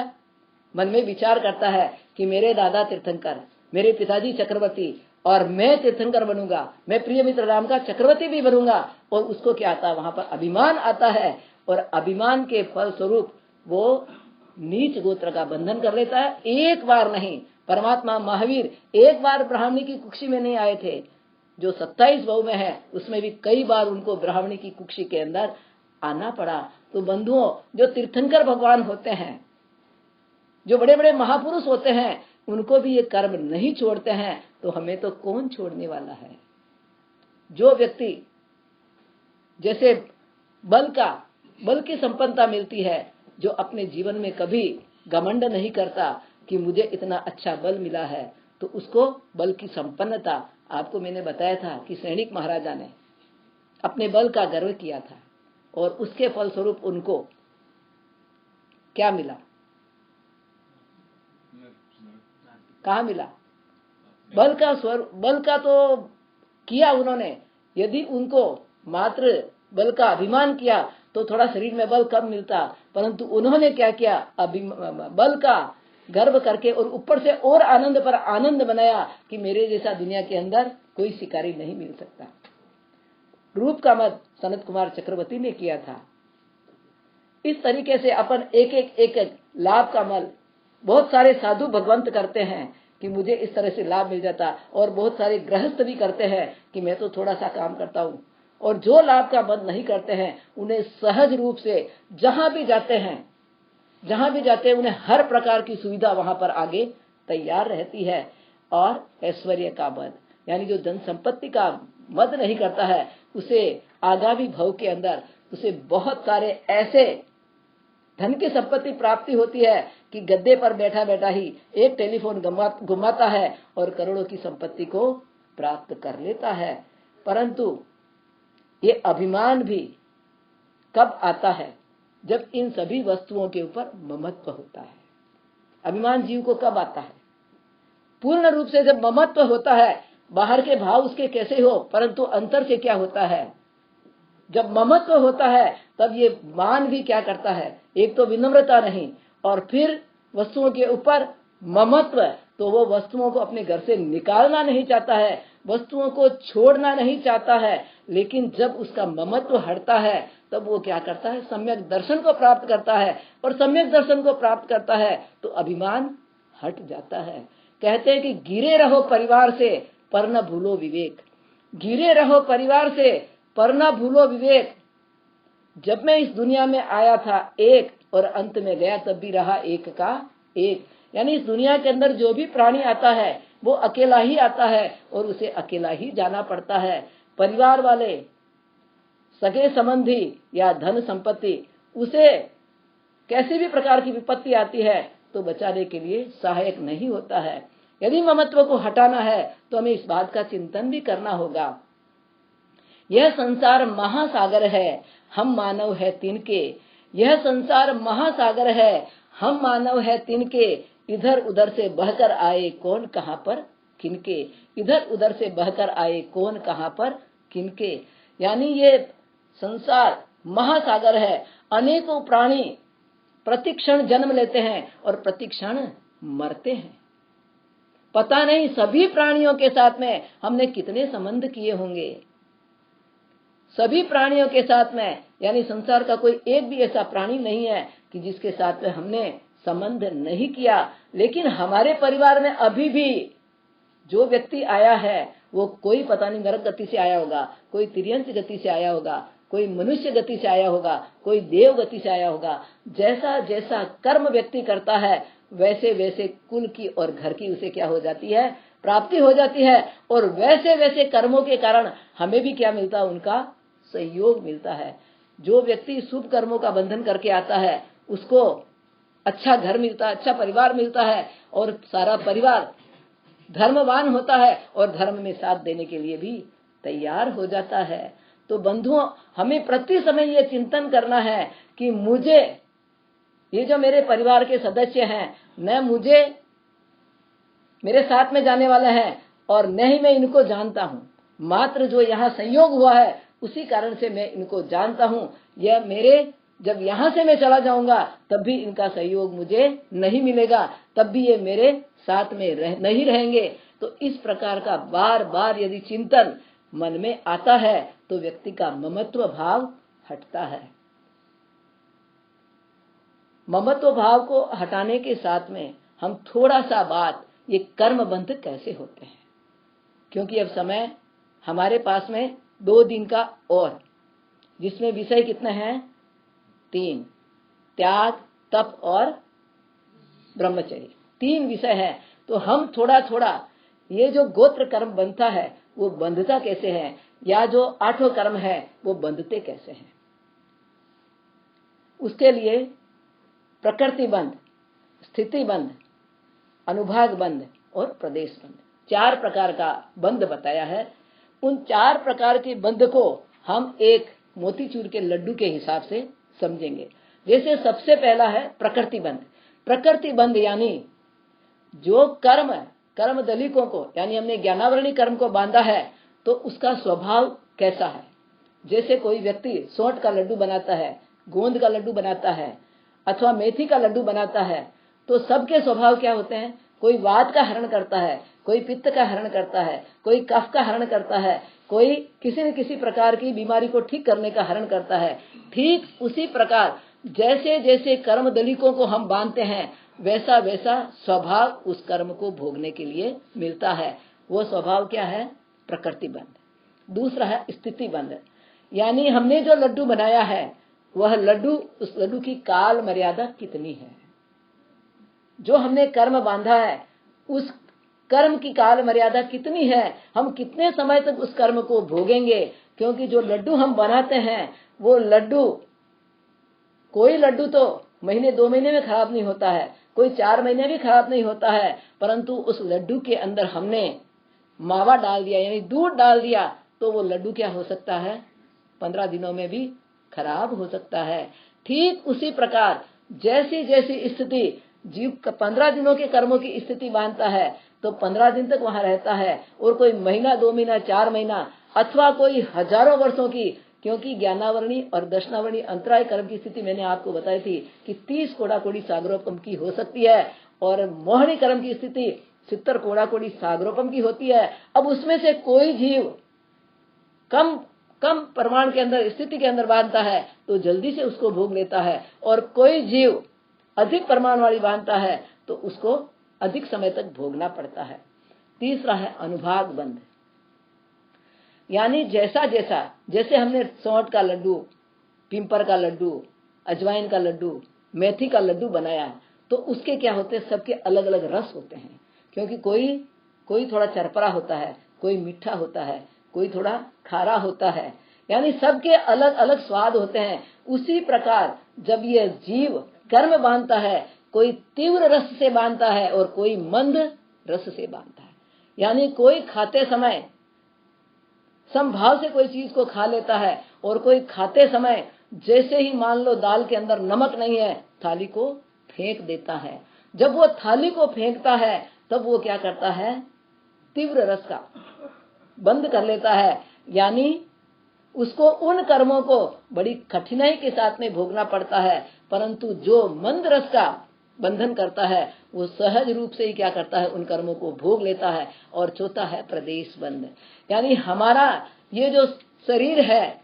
मन में विचार करता है कि मेरे दादा तीर्थंकर, मेरे पिताजी चक्रवर्ती, और मैं तीर्थंकर बनूंगा, मैं प्रिय मित्र राम का चक्रवर्ती भी बनूंगा। और उसको क्या आता है, वहां पर अभिमान आता है, और अभिमान के फल स्वरूप वो नीच गोत्र का बंधन कर लेता है। एक बार नहीं, परमात्मा महावीर एक बार ब्राह्मणी की कुक्षी में नहीं आए थे। जो 27 भव में है उसमें भी कई बार उनको ब्राह्मणी की कुक्षी के अंदर आना पड़ा। तो बंधुओं, जो तीर्थंकर भगवान होते हैं, जो बड़े बड़े महापुरुष होते हैं, उनको भी ये कर्म नहीं छोड़ते हैं, तो हमें तो कौन छोड़ने वाला है। जो व्यक्ति जैसे बल की संपन्नता मिलती है, जो अपने जीवन में कभी घमंड नहीं करता कि मुझे इतना अच्छा बल मिला है, तो उसको बल की संपन्नता, आपको मैंने बताया था कि सैनिक महाराजा ने अपने बल का गर्व किया था और उसके फलस्वरूप उनको क्या मिला, कहाँ मिला, बल का तो किया उन्होंने। यदि उनको मात्र बल का अभिमान किया तो थोड़ा शरीर में बल कम मिलता, परंतु उन्होंने क्या किया, बल का गर्व करके और ऊपर से और आनंद पर आनंद बनाया कि मेरे जैसा दुनिया के अंदर कोई शिकारी नहीं मिल सकता। रूप का मद सनत कुमार चक्रवर्ती ने किया था। इस तरीके से अपन एक लाभ का मल बहुत सारे साधु भगवंत करते हैं कि मुझे इस तरह से लाभ मिल जाता, और बहुत सारे गृहस्थ भी करते हैं कि मैं तो थोड़ा सा काम करता हूँ। और जो लाभ का मद नहीं करते हैं, उन्हें सहज रूप से जहां भी जाते हैं उन्हें हर प्रकार की सुविधा वहां पर आगे तैयार रहती है। और ऐश्वर्य का मद, यानी जो धन संपत्ति का मद नहीं करता है, उसे आगामी भव के अंदर उसे बहुत सारे ऐसे धन की संपत्ति प्राप्ति होती है कि गद्दे पर बैठा बैठा ही एक टेलीफोन घुमाता है और करोड़ों की संपत्ति को प्राप्त कर लेता है। परंतु ये अभिमान भी कब आता है, जब इन सभी वस्तुओं के ऊपर ममत्व होता है। अभिमान जीव को कब आता है, पूर्ण रूप से जब ममत्व होता है, बाहर के भाव उसके कैसे हो, परंतु अंतर से क्या होता है, जब ममत्व होता है तब ये मान भी क्या करता है, एक तो विनम्रता नहीं, और फिर वस्तुओं के ऊपर ममत्व, तो वो वस्तुओं को अपने घर से निकालना नहीं चाहता है, वस्तुओं को छोड़ना नहीं चाहता है। लेकिन जब उसका ममत्व हटता है तब वो क्या करता है, सम्यक दर्शन को प्राप्त करता है, और सम्यक दर्शन को प्राप्त करता है तो अभिमान हट जाता है। कहते हैं कि गिरे रहो परिवार से पर न भूलो विवेक, गिरे रहो परिवार से पर न भूलो विवेक। जब मैं इस दुनिया में आया था एक, और अंत में गया तब भी रहा एक का एक। यानी इस दुनिया के अंदर जो भी प्राणी आता है वो अकेला ही आता है और उसे अकेला ही जाना पड़ता है। परिवार वाले, सगे संबंधी या धन संपत्ति, उसे कैसी भी प्रकार की विपत्ति आती है तो बचाने के लिए सहायक नहीं होता है। यदि ममत्व को हटाना है तो हमें इस बात का चिंतन भी करना होगा। यह संसार महासागर है, हम मानव है तिनके। यह संसार महासागर है, हम मानव है तिनके। इधर उधर से बहकर आए कौन कहां पर किनके, इधर उधर से बहकर आए कौन कहां पर किनके। यानी ये संसार महासागर है, अनेकों प्राणी प्रतिक्षण जन्म लेते हैं और प्रतिक्षण मरते हैं। पता नहीं सभी प्राणियों के साथ में हमने कितने संबंध किए होंगे, सभी प्राणियों के साथ में। यानी संसार का कोई एक भी ऐसा प्राणी नहीं है कि जिसके साथ में हमने संबंध नहीं किया। लेकिन हमारे परिवार में अभी भी जो व्यक्ति आया है वो कोई पता नहीं नरक गति से आया होगा, कोई तिर्यंत गति से आया होगा, कोई मनुष्य गति से आया होगा, कोई देव गति से आया होगा। जैसा जैसा कर्म व्यक्ति करता है वैसे वैसे कुल की और घर की उसे क्या हो जाती है, प्राप्ति हो जाती है। और वैसे वैसे कर्मों के कारण हमें भी क्या मिलता है, उनका सहयोग मिलता है। जो व्यक्ति शुभ कर्मों का बंधन करके आता है उसको अच्छा घर मिलता है, अच्छा परिवार मिलता है, और सारा परिवार धर्मवान होता है और धर्म में साथ देने के लिए भी तैयार हो जाता है। तो बंधुओं, हमें प्रति समय ये चिंतन करना है कि मुझे, ये जो मेरे परिवार के सदस्य हैं, न मुझे मेरे साथ में जाने वाले हैं और न ही मैं इनको जानता हूँ, मात्र जो यहाँ संयोग हुआ है उसी कारण से मैं इनको जानता हूँ। यह मेरे, जब यहाँ से मैं चला जाऊंगा तब भी इनका सहयोग मुझे नहीं मिलेगा, तब भी ये मेरे साथ में नहीं रहेंगे। तो इस प्रकार का बार बार यदि चिंतन मन में आता है तो व्यक्ति का ममत्व भाव हटता है। ममत्व भाव को हटाने के साथ में हम थोड़ा सा बात, ये कर्म बंध कैसे होते हैं, क्योंकि अब समय हमारे पास में 2 दिन का और, जिसमें विषय कितने हैं, 3, त्याग, तप और ब्रह्मचर्य, 3 विषय है। तो हम थोड़ा थोड़ा ये जो गोत्र कर्म बनता है वो बंधता कैसे है, या जो 8 कर्म है वो बंधते कैसे हैं। उसके लिए प्रकृति बंध, स्थिति बंध, अनुभाग बंध और प्रदेश बंध, 4 प्रकार का बंध बताया है। उन 4 प्रकार के बंध को हम एक मोतीचूर के लड्डू के हिसाब से समझेंगे। जैसे सबसे पहला है प्रकृति बंध। प्रकृति बंध यानी जो कर्म दलिकों को, यानी हमने ज्ञानावरणी कर्म को बांधा है तो उसका स्वभाव कैसा है। जैसे कोई व्यक्ति सोंठ का लड्डू बनाता है, गोंद का लड्डू बनाता है अथवा मेथी का लड्डू बनाता है, तो सबके स्वभाव क्या होते हैं। कोई वात का हरण करता है, कोई पित्त का हरण करता है, कोई कफ का हरण करता है, कोई किसी न किसी प्रकार की बीमारी को ठीक करने का हरण करता है। ठीक उसी प्रकार जैसे जैसे कर्म दलिकों को हम बांधते हैं वैसा वैसा स्वभाव उस कर्म को भोगने के लिए मिलता है। वो स्वभाव क्या है, प्रकृति बंध। दूसरा है स्थिति बंध, यानी हमने जो लड्डू बनाया है वह लड्डू, उस लड्डू की काल मर्यादा कितनी है। जो हमने कर्म बांधा है उस कर्म की काल मर्यादा कितनी है, हम कितने समय तक उस कर्म को भोगेंगे। क्योंकि जो लड्डू हम बनाते हैं वो लड्डू, कोई लड्डू तो महीने 2 महीने में खराब नहीं होता है, कोई 4 महीने भी खराब नहीं होता है, परंतु उस लड्डू के अंदर हमने मावा डाल दिया यानी दूध डाल दिया तो वो लड्डू क्या हो सकता है, 15 दिनों में भी खराब हो सकता है। ठीक उसी प्रकार जैसी जैसी स्थिति जीव 15 दिनों के कर्मों की स्थिति बांधता है तो 15 दिन तक वहां रहता है, और कोई महीना, 2 महीना, 4 महीना, अथवा कोई हजारों वर्षों की, क्योंकि ज्ञानावरणी और दर्शनावरणी अंतराय कर्म की स्थिति मैंने आपको बताई थी कि 30 कोड़ा-कोड़ी सागरोपम की हो सकती है, और मोहनी कर्म की स्थिति 70 कोड़ा-कोड़ी सागरोपम की होती है। अब उसमें से कोई जीव कम कम प्रमाण के अंदर, स्थिति के अंदर बांधता है तो जल्दी से उसको भोग लेता है, और कोई जीव अधिक प्रमाण वाली बांधता है तो उसको अधिक समय तक भोगना पड़ता है। तीसरा है अनुभाग बंध, यानी जैसा जैसा, जैसे हमने सौंठ का लड्डू, पिंपर का लड्डू, अजवाइन का लड्डू, मेथी का लड्डू बनाया, तो उसके क्या होते हैं, सबके अलग अलग रस होते हैं, क्योंकि कोई थोड़ा चरपरा होता है, कोई मीठा होता है, कोई थोड़ा खारा होता है, यानी सबके अलग अलग स्वाद होते हैं। उसी प्रकार जब यह जीव कर्म बांधता है, कोई तीव्र रस से बांधता है और कोई मंद रस से बांधता है, यानी कोई खाते समय समभाव से कोई चीज को खा लेता है, और कोई खाते समय जैसे ही मान लो दाल के अंदर नमक नहीं है, थाली को फेंक देता है। जब वो थाली को फेंकता है तब वो क्या करता है, तीव्र रस का बंद कर लेता है, यानी उसको उन कर्मों को बड़ी कठिनाई के साथ में भोगना पड़ता है, परंतु जो मंद रस का बंधन करता है वो सहज रूप से ही क्या करता है, उन कर्मों को भोग लेता है। और चौथा है प्रदेश बंध, यानी हमारा ये जो शरीर है,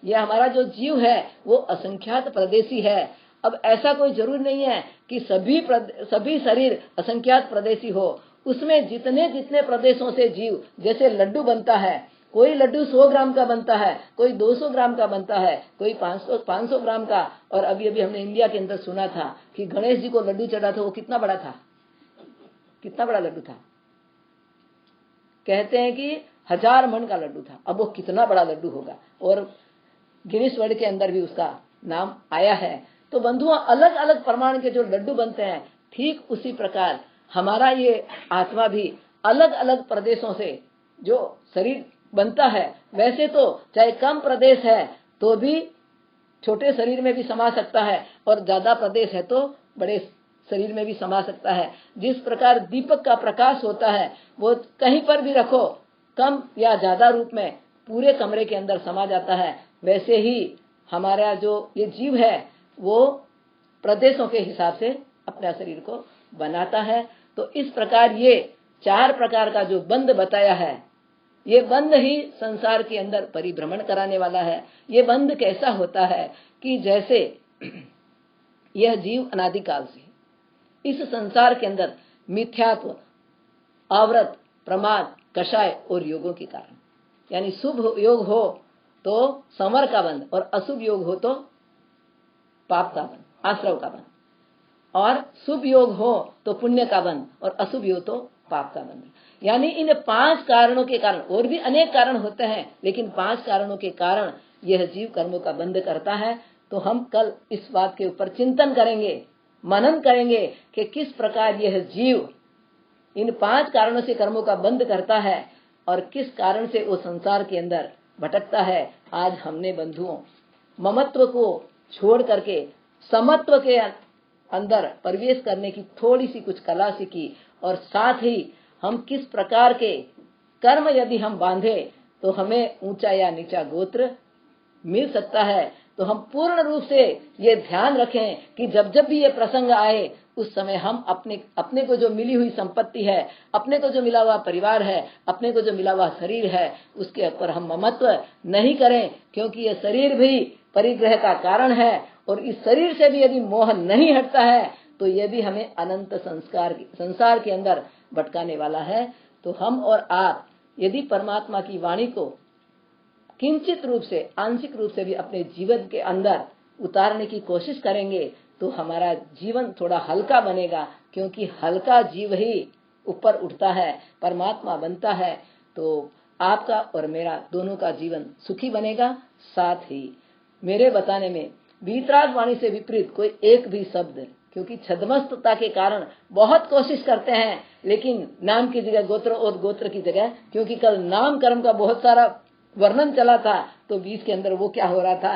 ये हमारा जो जीव है वो असंख्यात प्रदेशी है। अब ऐसा कोई जरूर नहीं है कि सभी शरीर असंख्यात प्रदेशी हो, उसमें जितने जितने प्रदेशों से जीव, जैसे लड्डू बनता है, कोई लड्डू 100 ग्राम का बनता है, कोई 200 ग्राम का बनता है, कोई 500 ग्राम का। और अभी अभी हमने इंडिया के अंदर सुना था कि गणेश जी को लड्डू चढ़ा था, वो कितना बड़ा था, कितना बड़ा लड्डू था, कहते हैं कि 1000 मन का लड्डू था। अब वो कितना बड़ा लड्डू होगा, और गिनीज वर्ल्ड के अंदर भी उसका नाम आया है। तो बंधुओं, अलग अलग प्रमाण के जो लड्डू बनते हैं, ठीक उसी प्रकार हमारा ये आत्मा भी अलग अलग प्रदेशों से जो शरीर बनता है, वैसे तो चाहे कम प्रदेश है तो भी छोटे शरीर में भी समा सकता है, और ज्यादा प्रदेश है तो बड़े शरीर में भी समा सकता है। जिस प्रकार दीपक का प्रकाश होता है वो कहीं पर भी रखो, कम या ज्यादा रूप में पूरे कमरे के अंदर समा जाता है, वैसे ही हमारा जो ये जीव है वो प्रदेशों के हिसाब से अपने शरीर को बनाता है। तो इस प्रकार ये 4 प्रकार का जो बंध बताया है, ये बंध ही संसार के अंदर परिभ्रमण कराने वाला है। ये बंध कैसा होता है कि जैसे यह जीव अनादिकाल से इस संसार के अंदर मिथ्यात्व, आवृत, प्रमाद, कषाय और योगों के कारण, यानी शुभ योग हो तो समर का बंध, और अशुभ योग हो तो पाप का बंध, आश्रव का बंध, और शुभ योग हो तो पुण्य का बंध, और अशुभ योग तो पाप का बंध। यानी इन 5 कारणों के कारण, और भी अनेक कारण होते हैं, लेकिन 5 कारणों के कारण यह जीव कर्मों का बंध करता है। तो हम कल इस बात के ऊपर चिंतन करेंगे, मनन करेंगे कि किस प्रकार यह जीव इन 5 कारणों से कर्मों का बंध करता है, और किस कारण से वो संसार के अंदर भटकता है। आज हमने बंधुओं ममत्व को छोड़ करके समत्व के अंदर प्रवेश करने की थोड़ी सी कुछ कला सीखी, और साथ ही हम किस प्रकार के कर्म यदि हम बांधे तो हमें ऊंचा या नीचा गोत्र मिल सकता है। तो हम पूर्ण रूप से ये ध्यान रखें कि जब जब भी ये प्रसंग आए उस समय हम अपने को जो मिली हुई संपत्ति है, अपने को जो मिला हुआ परिवार है, अपने को जो मिला हुआ शरीर है, उसके ऊपर हम ममत्व नहीं करें, क्योंकि ये शरीर भी परिग्रह का कारण है, और इस शरीर से भी यदि मोह नहीं हटता है तो ये भी हमें अनंत संसार के अंदर भटकाने वाला है। तो हम और आप यदि परमात्मा की वाणी को किंचित रूप से, आंशिक रूप से भी अपने जीवन के अंदर उतारने की कोशिश करेंगे तो हमारा जीवन थोड़ा हल्का बनेगा, क्योंकि हल्का जीव ही ऊपर उठता है, परमात्मा बनता है। तो आपका और मेरा दोनों का जीवन सुखी बनेगा। साथ ही मेरे बताने में वीतराग वाणी से विपरीत कोई एक भी शब्द, क्योंकि छद्मस्तता के कारण बहुत कोशिश करते हैं, लेकिन नाम की जगह गोत्र और गोत्र की जगह, क्योंकि कल नाम कर्म का बहुत सारा वर्णन चला था, तो बीच के अंदर वो क्या हो रहा था,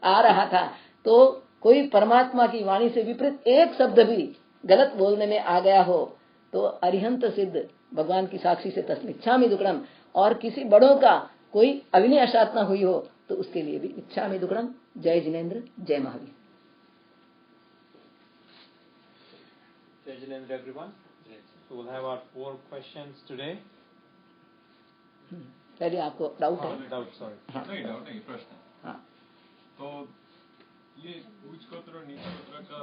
आ रहा था। तो कोई परमात्मा की वाणी से विपरीत एक शब्द भी गलत बोलने में आ गया हो तो अरिहंत सिद्ध भगवान की साक्षी से तस्मिच्छामि दुक्कडम, और किसी बड़ों का कोई अग्नि अशातना हुई हो तो उसके लिए भी इच्छामि दुक्कडम। जय जिनेन्द्र, जय Mahavir. Jai Jinendra, everyone. So we'll have our 4 questions today. पहले आपको डाउट है? Doubt, sorry. नहीं डाउट नहीं, प्रश्न। हाँ, तो ये उच्च गोत्र और नीच गोत्र का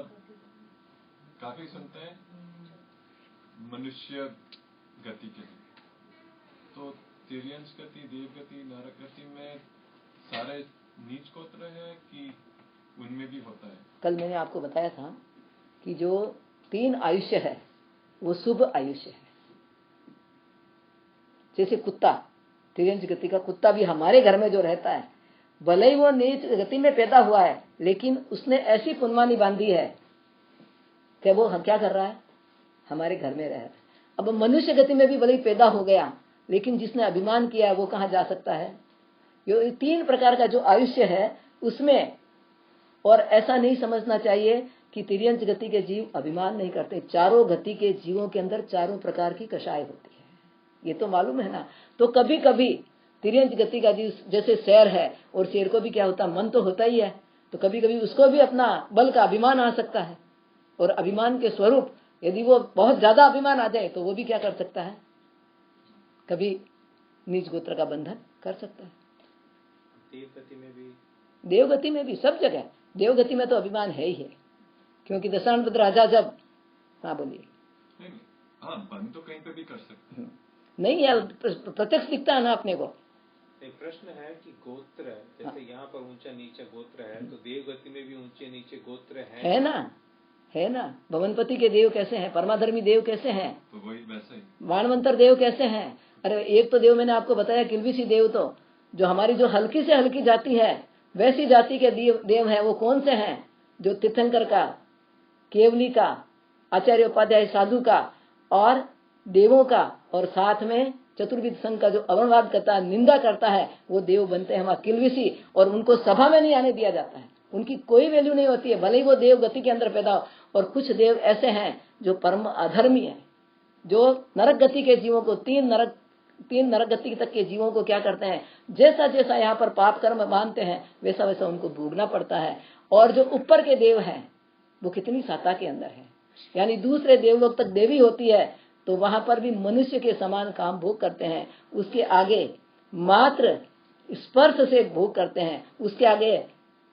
काफी सुनते हैं मनुष्य गति के लिए। तो तिर्यंश गति, देव गति, नरक गति में सारे नीच गोत्र है कि उनमें भी होता है? कल मैंने आपको बताया था कि जो 3 आयुष्य है वो शुभ आयुष्य है। जैसे कुत्ता, तिर्यंश गति का कुत्ता भी हमारे घर में जो रहता है, भले ही वो नीच गति में पैदा हुआ है, लेकिन उसने ऐसी पुनवानी बांधी है कि वो क्या कर रहा है, हमारे घर में रह रहा है। अब मनुष्य गति में भी भले ही पैदा हो गया, लेकिन जिसने अभिमान किया है वो कहाँ जा सकता है? ये 3 प्रकार का जो आयुष्य है उसमें, और ऐसा नहीं समझना चाहिए कि तिर्यंश गति के जीव अभिमान नहीं करते। चारों गति के जीवों के अंदर चारों प्रकार की कषाय होती है, ये तो मालूम है ना। तो कभी कभी तिर्यंश गति का जीव जैसे शेर है, और शेर को भी क्या होता, मन तो होता ही है, तो कभी कभी उसको भी अपना बल का अभिमान आ सकता है, और अभिमान के स्वरूप यदि वो बहुत ज्यादा अभिमान आ जाए तो वो भी क्या कर सकता है, कभी नीच गोत्र का बंधन कर सकता है। देवगति में भी सब जगह, देवगति में तो अभिमान है ही है, क्योंकि दशानन राजा जब, हाँ बोलिए। हाँ, बंद तो कहीं पे भी कर सकते हैं, नहीं यार, प्रत्यक्ष दिखता है ना अपने को। एक प्रश्न है कि गोत्र, जैसे यहाँ पर ऊंचा नीचा गोत्र है, तो देवगति में भी ऊंचे नीचे गोत्र है ना? है ना। भवनपति के देव कैसे हैं, परमाधर्मी देव कैसे हैं, तो वही वैसे ही बाणवंतर देव कैसे हैं। अरे एक तो देव मैंने आपको बताया, किल्बिसी देव, तो जो हमारी जो हल्की से हल्की जाति है वैसी जाति के देव हैं। वो कौन से हैं? जो तीर्थंकर का, केवली का, आचार्य उपाध्याय साधु का और देवों का, और साथ में चतुर्विद संघ का जो अवनवाद करता है, निंदा करता है, वो देव बनते हैं हमारे किल्बिसी। और उनको सभा में नहीं आने दिया जाता है, उनकी कोई वैल्यू नहीं होती है, भले ही वो देव गति के अंदर पैदा हो। और कुछ देव ऐसे हैं जो परम अधर्मी है, जो नरक गति के जीवों को, 3 नरक गति तक के जीवों को क्या करते हैं, जैसा जैसा यहाँ पर पाप कर्म मानते हैं वैसा वैसा उनको भोगना पड़ता है। और जो ऊपर के देव हैं वो कितनी सत्ता के अंदर है, यानी दूसरे देवलोक तक देवी होती है, तो वहां पर भी मनुष्य के समान काम भोग करते हैं। उसके आगे मात्र स्पर्श से भोग करते हैं, उसके आगे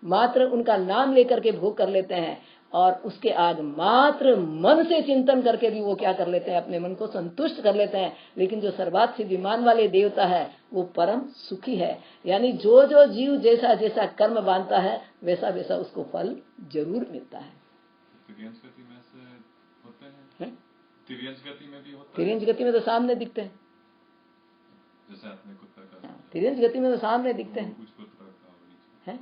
मात्र उनका नाम लेकर के भोग कर लेते हैं, और उसके आगे मात्र मन से चिंतन करके भी वो क्या कर लेते हैं, अपने मन को संतुष्ट कर लेते हैं। लेकिन जो सर्वात सिद्ध विमान वाले देवता है वो परम सुखी है, यानी जो जो जीव जैसा जैसा कर्म बांधता है वैसा वैसा उसको फल जरूर मिलता है। तिर्यंश गति में से होते हैं? तिर्यंश गति में भी होता है? तिर्यंश गति में तो सामने दिखते हैं, जैसे आपने कुत्ता का, तिर्यंश गति में तो सामने दिखते हैं। कुछ गोत्र का हैं?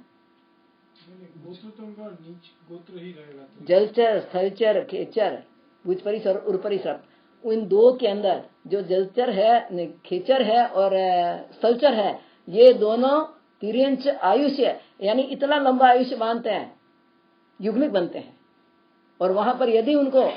गोत्र तो उनका नीच गोत्र ही रहेगा। जलचर, स्थलचर, खेचर, भुजपरिसर और उर्परिसर, उन 2 के अंदर जो जलचर है, खेचर है और स्थलचर है, ये दोनों तिर्यंश आयुष्य, यानी इतना लंबा आयुष्य मानते हैं, युग्मिक बनते हैं। और वहां पर यदि उनको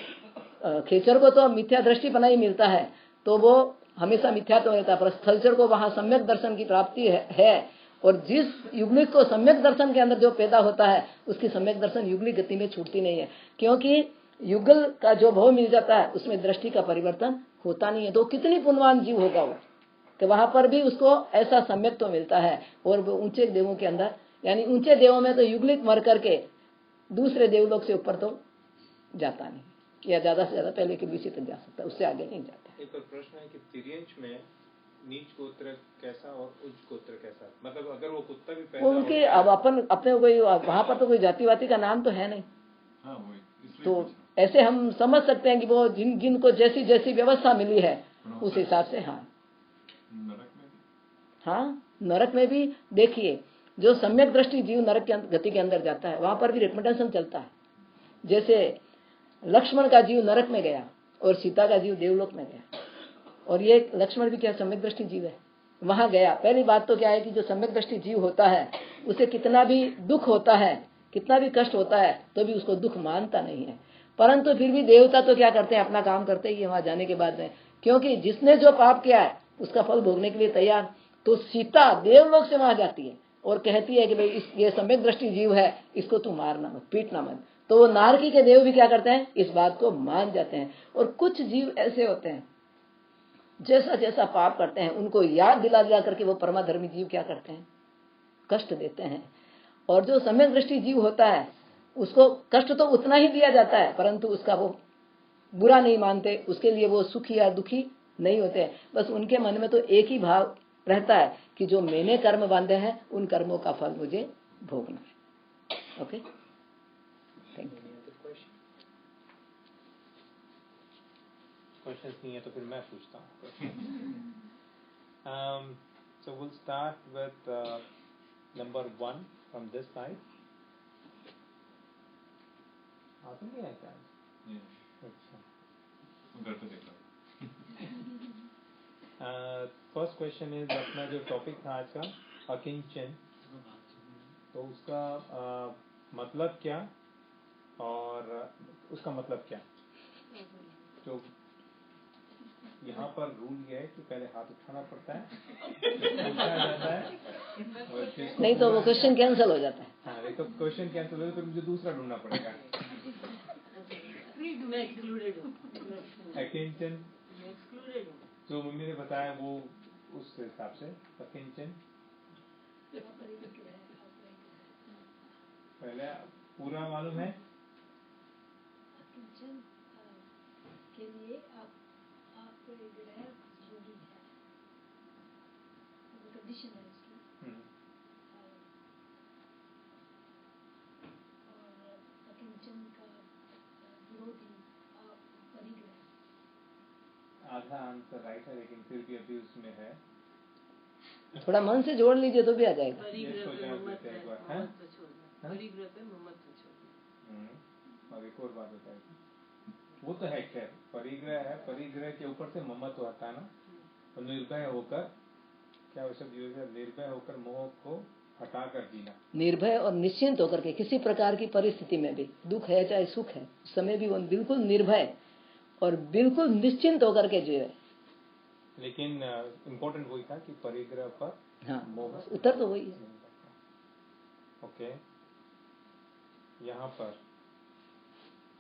खेचर को तो मिथ्या दृष्टि बनाई मिलता है, तो वो हमेशा मिथ्या तो रहता है, पर स्थलचर को वहां सम्यक दर्शन की प्राप्ति है। और जिस युग्मिक को सम्यक दर्शन के अंदर जो पैदा होता है उसकी सम्यक दर्शन युगलिक गति में छूटती नहीं है, क्योंकि युगल का जो भाव मिल जाता है उसमें दृष्टि का परिवर्तन होता नहीं है। तो कितनी पुण्यवान जीव होगा वो, कि वहां पर भी उसको ऐसा सम्यक तो मिलता है। और वो ऊंचे देवों के अंदर, यानी ऊंचे देवों में तो युगलिक मर करके दूसरे देवलोक से ऊपर तो जाता नहीं, या ज्यादा से ज्यादा पहले के बीच तक जा सकता है, उससे आगे नहीं जाता। एक और प्रश्न है कि तिर्यंश में नीच गोत्र कैसा और उच्च गोत्र कैसा, मतलब अगर वो कुत्ता भी पैदा उनके अब अपने कोई वहां पर तो कोई जातिवादी का नाम तो है नहीं। हाँ, वही इसलिए तो ऐसे हम समझ सकते हैं कि वो जिनको जैसी जैसी व्यवस्था मिली है उस हिसाब से। हाँ, नरक में भी? हाँ, नरक में भी देखिए, जो सम्यक दृष्टि जीव नरक की गति के अंदर जाता है वहां पर भी रिकमेंडेशन चलता है। जैसे लक्ष्मण का जीव नरक में गया और सीता का जीव देवलोक में गया, और ये लक्ष्मण भी क्या सम्यक दृष्टि जीव है, वहां गया। पहली बात तो क्या है कि जो सम्यक दृष्टि जीव होता है उसे कितना भी दुख होता है, कितना भी कष्ट होता है, तो भी उसको दुख मानता नहीं है। परंतु फिर भी देवता तो क्या करते हैं, अपना काम करते ही वहां जाने के बाद में, क्योंकि जिसने जो पाप किया है उसका फल भोगने के लिए तैयार। तो सीता देवलोक से वहां जाती है और कहती है कि भाई ये सम्यक दृष्टि जीव है, इसको तू मारना मत, पीटना मत। तो वो नारकी के देव भी क्या करते हैं, इस बात को मान जाते हैं। और कुछ जीव ऐसे होते हैं जैसा जैसा पाप करते हैं उनको याद दिला दिला करके वो परमाधर्मी जीव क्या करते हैं, कष्ट देते हैं। और जो सम्यक दृष्टि जीव होता है उसको कष्ट तो उतना ही दिया जाता है, परंतु उसका वो बुरा नहीं मानते, उसके लिए वो सुखी या दुखी नहीं होते। बस उनके मन में तो एक ही भाव रहता है कि जो मैंने कर्म बांधे हैं उन कर्मों का फल मुझे भोगना है। Okay, thank you. क्वेश्चंस नहीं है तो फिर मैं पूछता हूँ। So we'll start with number 1 from this side. आपने नहीं है क्या? अच्छा। घर पे देख रहा हूँ। फर्स्ट क्वेश्चन इज अपना जो टॉपिक था आज का अकिंचन, तो उसका मतलब क्या और उसका मतलब क्या? तो यहाँ पर रूल ये है कि पहले हाथ उठाना पड़ता है, पूछा जाता है, नहीं तो वो क्वेश्चन कैंसिल हो जाता है। हाँ, एक तो क्वेश्चन कैंसिल हो जाए तो मुझे दूसरा ढूंढना पड़ेगा। अकिंचन जो मम्मी ने बताया वो उस हिसाब से अकिंचन पहले पूरा मालूम है। अकिंचन के लिए आप ग्रह जरूरी है, कंडीशन है इसकी। और अकिंचन का विरोधी परिग्रह। आधा आंसर राइट है, लेकिन फिर भी अभी उसमें है, थोड़ा मन से जोड़ लीजिए तो भी आ जाएगा। और एक और बात बताएगी, वो तो है खैर, परिग्रह है, परिग्रह के ऊपर से ममत्व आता है ना, तो निर्भय होकर, क्या वो शब्द यूज है, निर्भय होकर मोह को हटा कर जीना। निर्भय और निश्चिंत होकर के किसी प्रकार की परिस्थिति में भी, दुख है चाहे सुख है, उस समय भी वो बिल्कुल निर्भय और बिल्कुल निश्चिंत होकर के जिए। लेकिन इम्पोर्टेंट वही था कि परिग्रह पर हाँ, उत्तर तो वही है। ओके, यहाँ पर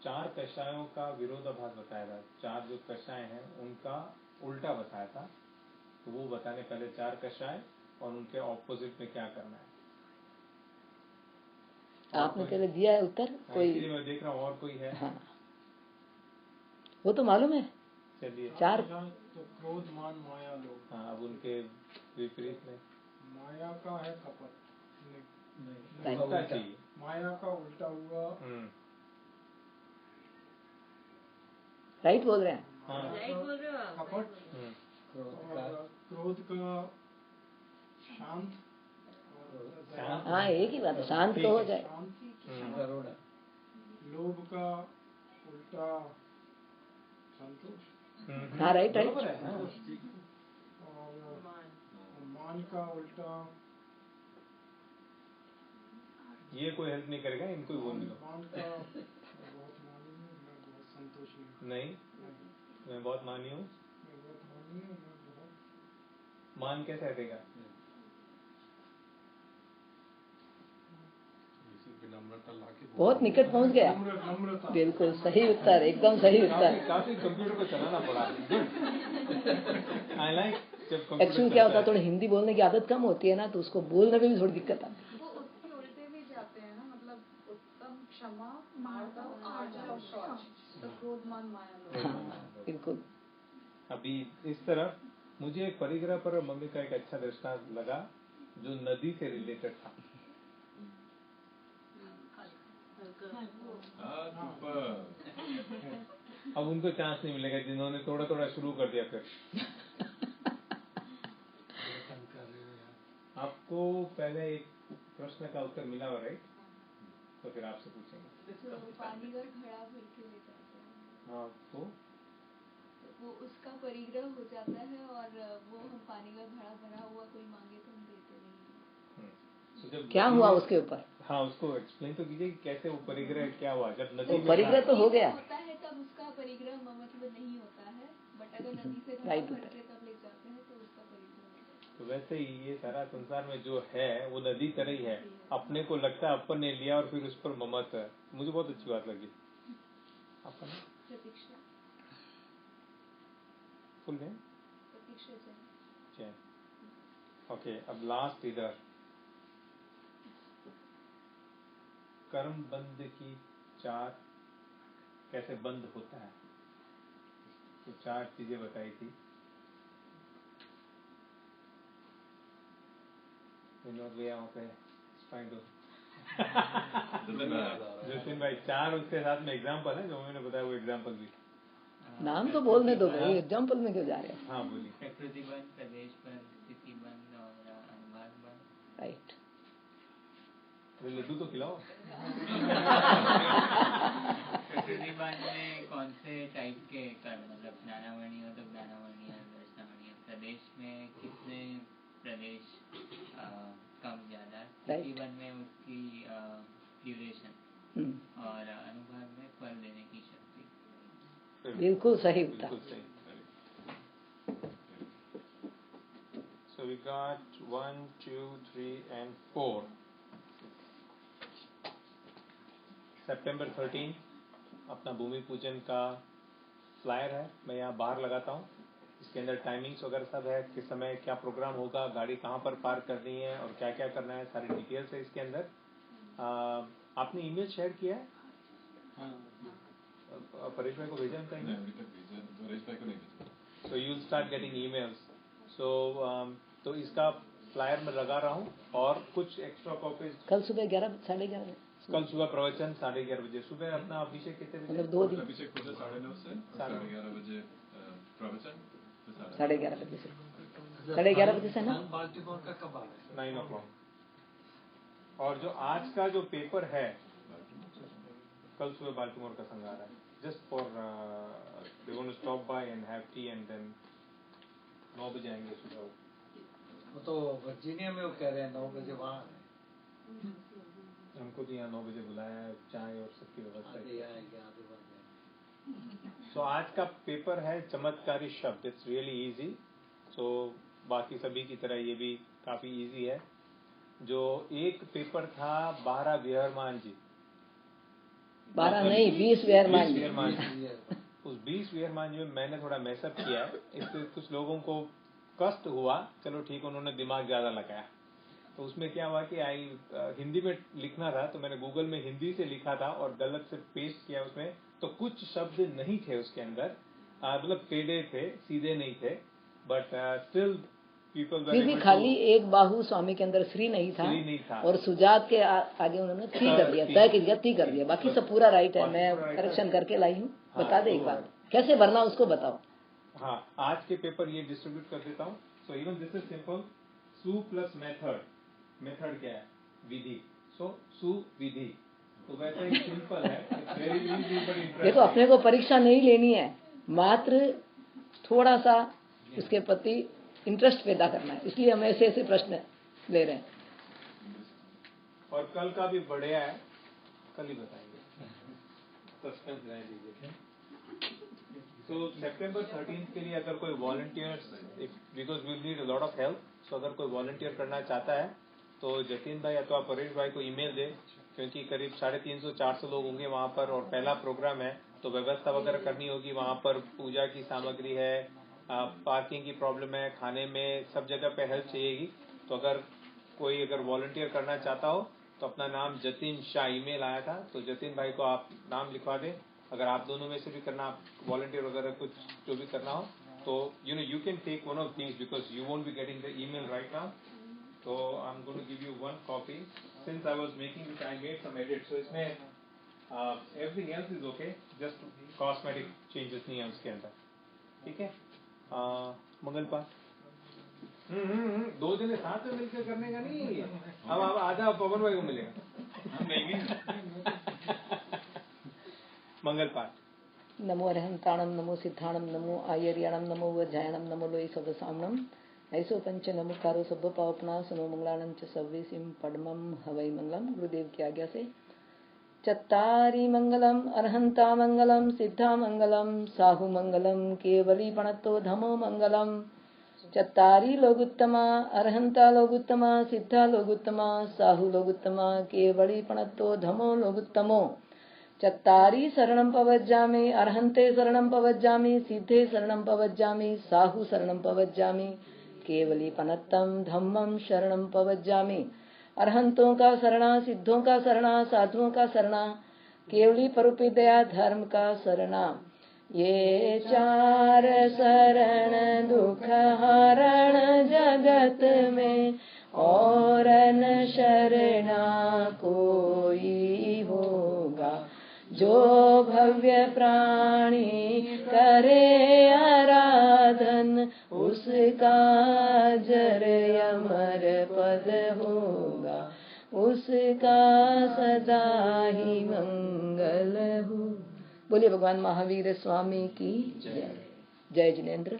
4 कषायों का विरोधाभास बताया था। 4 जो कषाय हैं उनका उल्टा बताया था, तो वो बताने पहले 4 कषाय और उनके ऑपोजिट में क्या करना है। आपने पहले दिया है उत्तर, कोई मैं देख रहा हूँ और कोई है। हाँ, वो तो मालूम है। चलिए 4 तो क्रोध मान माया लोग। हाँ, अब उनके विपरीत में माया का है कपट, उल्टा चाहिए। माया का उल्टा हुआ राइट बोल रहे हैं। हाँ, राइट बोल रहे हो आप। कपट, क्रोध का शांत, हाँ, एक ही बात है, शांत तो हो जाए। लोभ का उल्टा संतोष, हाँ, राइट राइट। और मान का उल्टा, ये कोई हेल्प नहीं करेगा, इनको ही बोल दो। मान का बहुत मानी हूँ, मैं बहुत संतोषी नहीं, मैं बहुत मानी हूँ, मैं बहुत मानी हूँ, मैं बहुत मान कैसे हटेगा? बहुत निकट पहुंच गया। नम्रता। बिल्कुल सही उत्तर, एकदम सही उत्तर। काफी कंप्यूटर को चलाना पड़ा। आई लाइक जब एक्चुअली क्या होता है, थोड़ी हिंदी बोलने की आदत कम होती है ना, तो उसको बोलने में भी थोड़ी दिक्कत आती है। वो उसके उल्टे भी जाते हैं ना, मतलब उत्तम क्षमा मार्दव आर्जव शौच, तो क्रोध मान माया लोग। हाँ, बिल्कुल। अभी इस तरफ मुझे एक परिग्रह पर मम्मी का एक अच्छा दृष्टांत लगा जो नदी से रिलेटेड था। अब उनको चांस नहीं मिलेगा जिन्होंने थोड़ा थोड़ा शुरू कर दिया। फिर आपको पहले एक प्रश्न का उत्तर मिला हुआ, राइट? तो फिर आपसे पूछेंगे। पानी का घड़ा भर के ले जाते हैं। हाँ, तो वो उसका परिग्रह हो जाता है, और वो हम पानी का घड़ा भरा हुआ कोई मांगे तो हम देते नहीं। तो जब क्या हुआ उसके ऊपर? हाँ उसको एक्सप्लेन तो कीजिए कि कैसे वो परिग्रह क्या हुआ जब नदी वो में परिग्रह तो हो गया। होता है तब उसका परिग्रह मतलब नहीं होता है, बट अगर नदी से घड़ा Right. भर के तब ले जाते हैं तो उसका परिग्रह होता है। तो वैसे ही ये सारा संसार में जो है वो नदी तरह ही है। अपने को लगता है अपन ने लिया और फिर उस पर ममत्व है। मुझे बहुत अच्छी बात लगी। अपन प्रतीक्षा फुल नेम प्रतीक्षा जैन। ओके, अब लास्ट इधर कर्म बंध की चार कैसे बंद होता है, तो चार चीजें बताई थी। विनोद भैया वहाँ पे जतिन भाई चार उसके साथ में एग्जाम्पल है जो मैंने बताया वो एग्जाम्पल भी। नाम तो बोलने दो भाई, एग्जाम्पल में क्यों जा रहे हो? हाँ बोलिए। प्रकृति बंद, प्रदेश बंद, स्थिति बंद और अनुभाग बंद। राइट। लड्डू तो खिलाओ। प्रकृति बंद में कौन से टाइप के कर्म, मतलब ज्ञानावर्णीय हो तो ज्ञानावर्णीय, दर्शनावर्णीय। प्रदेश में कितने प्रदेश कम ज्यादा। स्थिति बंद में उसकी ड्यूरेशन और अनुभाग में फल देने की शक्ति। बिल्कुल सही उत्तर। बिल्कुल सही। So we got 1, 2, 3 and 4. September 13 अपना भूमि पूजन का फ्लायर है, मैं यहाँ बाहर लगाता हूँ। इसके अंदर टाइमिंग्स वगैरह सब है, किस समय क्या प्रोग्राम होगा, गाड़ी कहाँ पर पार्क करनी है और क्या क्या करना है, सारी डिटेल्स है इसके अंदर। आपने ईमेल शेयर किया है? परेश भाई को भेजा उनका ईमेल? अभी तक भेजा, परेश भाई को नहीं भेजा। So you'll start getting emails. So तो इसका फ्लायर में लगा रहा हूँ और कुछ एक्स्ट्रा कॉपीज कल सुबह 11 साढ़े 11 कल सुबह प्रवचन 11:30 बजे सुबह अपना अभिषेक कितने बजे? मतलब 2 दिन अभिषेक होता 9:30 से 11:30 बजे प्रवचन, 11:30 बजे से 11:30 बजे से ना बाल्टीमोर का कब आ रहा है? 9 o'clock। और जो आज का जो पेपर है कल सुबह बाल्टीमोर का संग आ रहा है, just for they want to stop by and have tea and then 9 बजे आएंगे सुबह। वो तो वर्जीनिया में वो कह रहे हैं 9 बजे वहाँ है। हमको भी यहाँ 9 बजे बुलाया है, चाय और सबकी व्यवस्था आधे है। आएंगे आधे बन जाएंगे। सो आज का पेपर है चमत्कारी शब्द। It's really easy. सो बाकी सभी की तरह ये भी काफी इजी है। जो एक पेपर था 12 विहरमान जी, 12 नहीं 20 विहरमान जी। उस 20 विहरमान जी में मैंने थोड़ा मैसअप किया है, इससे कुछ लोगों को कष्ट हुआ। चलो ठीक, उन्होंने दिमाग ज्यादा लगाया। तो उसमें क्या हुआ कि हिंदी में लिखना था तो मैंने गूगल में हिंदी से लिखा था और गलत से पेस्ट किया उसमें, तो कुछ शब्द नहीं थे उसके अंदर, मतलब टेढ़े थे, सीधे नहीं थे, बट स्टिल पीपल फिर भी खाली एक बाहु स्वामी के अंदर श्री नहीं था और सुजात के आगे उन्होंने थी कर दिया, तय की जगह थी कर दिया, बाकी सब पूरा राइट है। मैं करेक्शन करके लाई हूँ। बता दे एक बार कैसे भरना उसको बताओ। हाँ, आज के पेपर ये डिस्ट्रीब्यूट कर देता हूँ। So even this is simple. सु प्लस मेथड, मेथड क्या है? विधि। सो सुविधि, तो वैसे ही सिंपल है। Very easy but interesting. देखो अपने को परीक्षा नहीं लेनी है, मात्र थोड़ा सा उसके प्रति इंटरेस्ट पैदा करना है, इसलिए हम ऐसे ऐसे प्रश्न ले रहे हैं। और कल का भी बढ़िया है, कल ही बताएंगे, सस्पेंस रहने दीजिए। तो सितंबर 13 के लिए अगर कोई volunteers, because we need a lot of help, so अगर कोई वॉलंटियर करना चाहता है तो जतिन भाई अथवा परेश भाई को ईमेल दे, क्योंकि करीब 350-400 लोग होंगे वहाँ पर और पहला प्रोग्राम है, तो व्यवस्था वगैरह करनी होगी। वहाँ पर पूजा की सामग्री है, पार्किंग की प्रॉब्लम है, खाने में सब जगह पे हेल्प चाहिएगी। तो अगर वॉलंटियर करना चाहता हो तो अपना नाम जतिन शाह, ईमेल आया था, तो जतिन भाई को आप नाम लिखवा दें। अगर आप दोनों में से भी करना, वॉलंटियर वगैरह कुछ जो भी करना हो, तो you can take one of these because you won't be getting the email right now. तो I am going to give you one copy since I was making this, I made some edit. So इसमें everything else is okay, just cosmetic changes नहीं है उसके अंदर, ठीक है। मंगल पाठ 2 जने साथ में मिलकर करने का नहीं, अब आधा पवन भाई को मिलेगा। मंगल पाठ। नमो अरहंताणम, नमो सिद्धाणम, नमो आयर्याणम, नमो वज्रायणम, नमो लोई सवसामनम, ऐसो पंचन मुखारो सभ्य पावपना सुनो मंगलानं च सव्वेसिम पद्मम हवै मंगलम। गुरुदेव की आज्ञा से चत्तारी मंगलम अर्हंता मंगलम सिद्धा मंगलम साहु मंगलम केवली पणतो धमो मंगलम। चत्तारी लोगुत्तमा अर्हंता लोगुत्तमा सिद्धा लोगुत्तमा साहु लोगुत्तमा केवली पणतो धमो लोगुत्तमो। चत्तारी शरणं पवज्जामि अर्हन्ते शरणं पवज्जामि सिद्धे शरणं पवज्जामि साहु शरणं पवज्जामि केवली पनत्तम धम्मम शरणं पवज्जामि। अर्हंतों का शरणा सिद्धों का शरणा साधुओं का शरणा केवली परुपी दया धर्म का शरणा। ये चार शरण दुख हरण जगत में और न शरणा कोई होगा। जो भव्य प्राणी करे आराधन उसका जर अमर पद होगा। उसका सदा ही मंगल हो। बोलिए भगवान महावीर स्वामी की जय। जय जिनेन्द्र।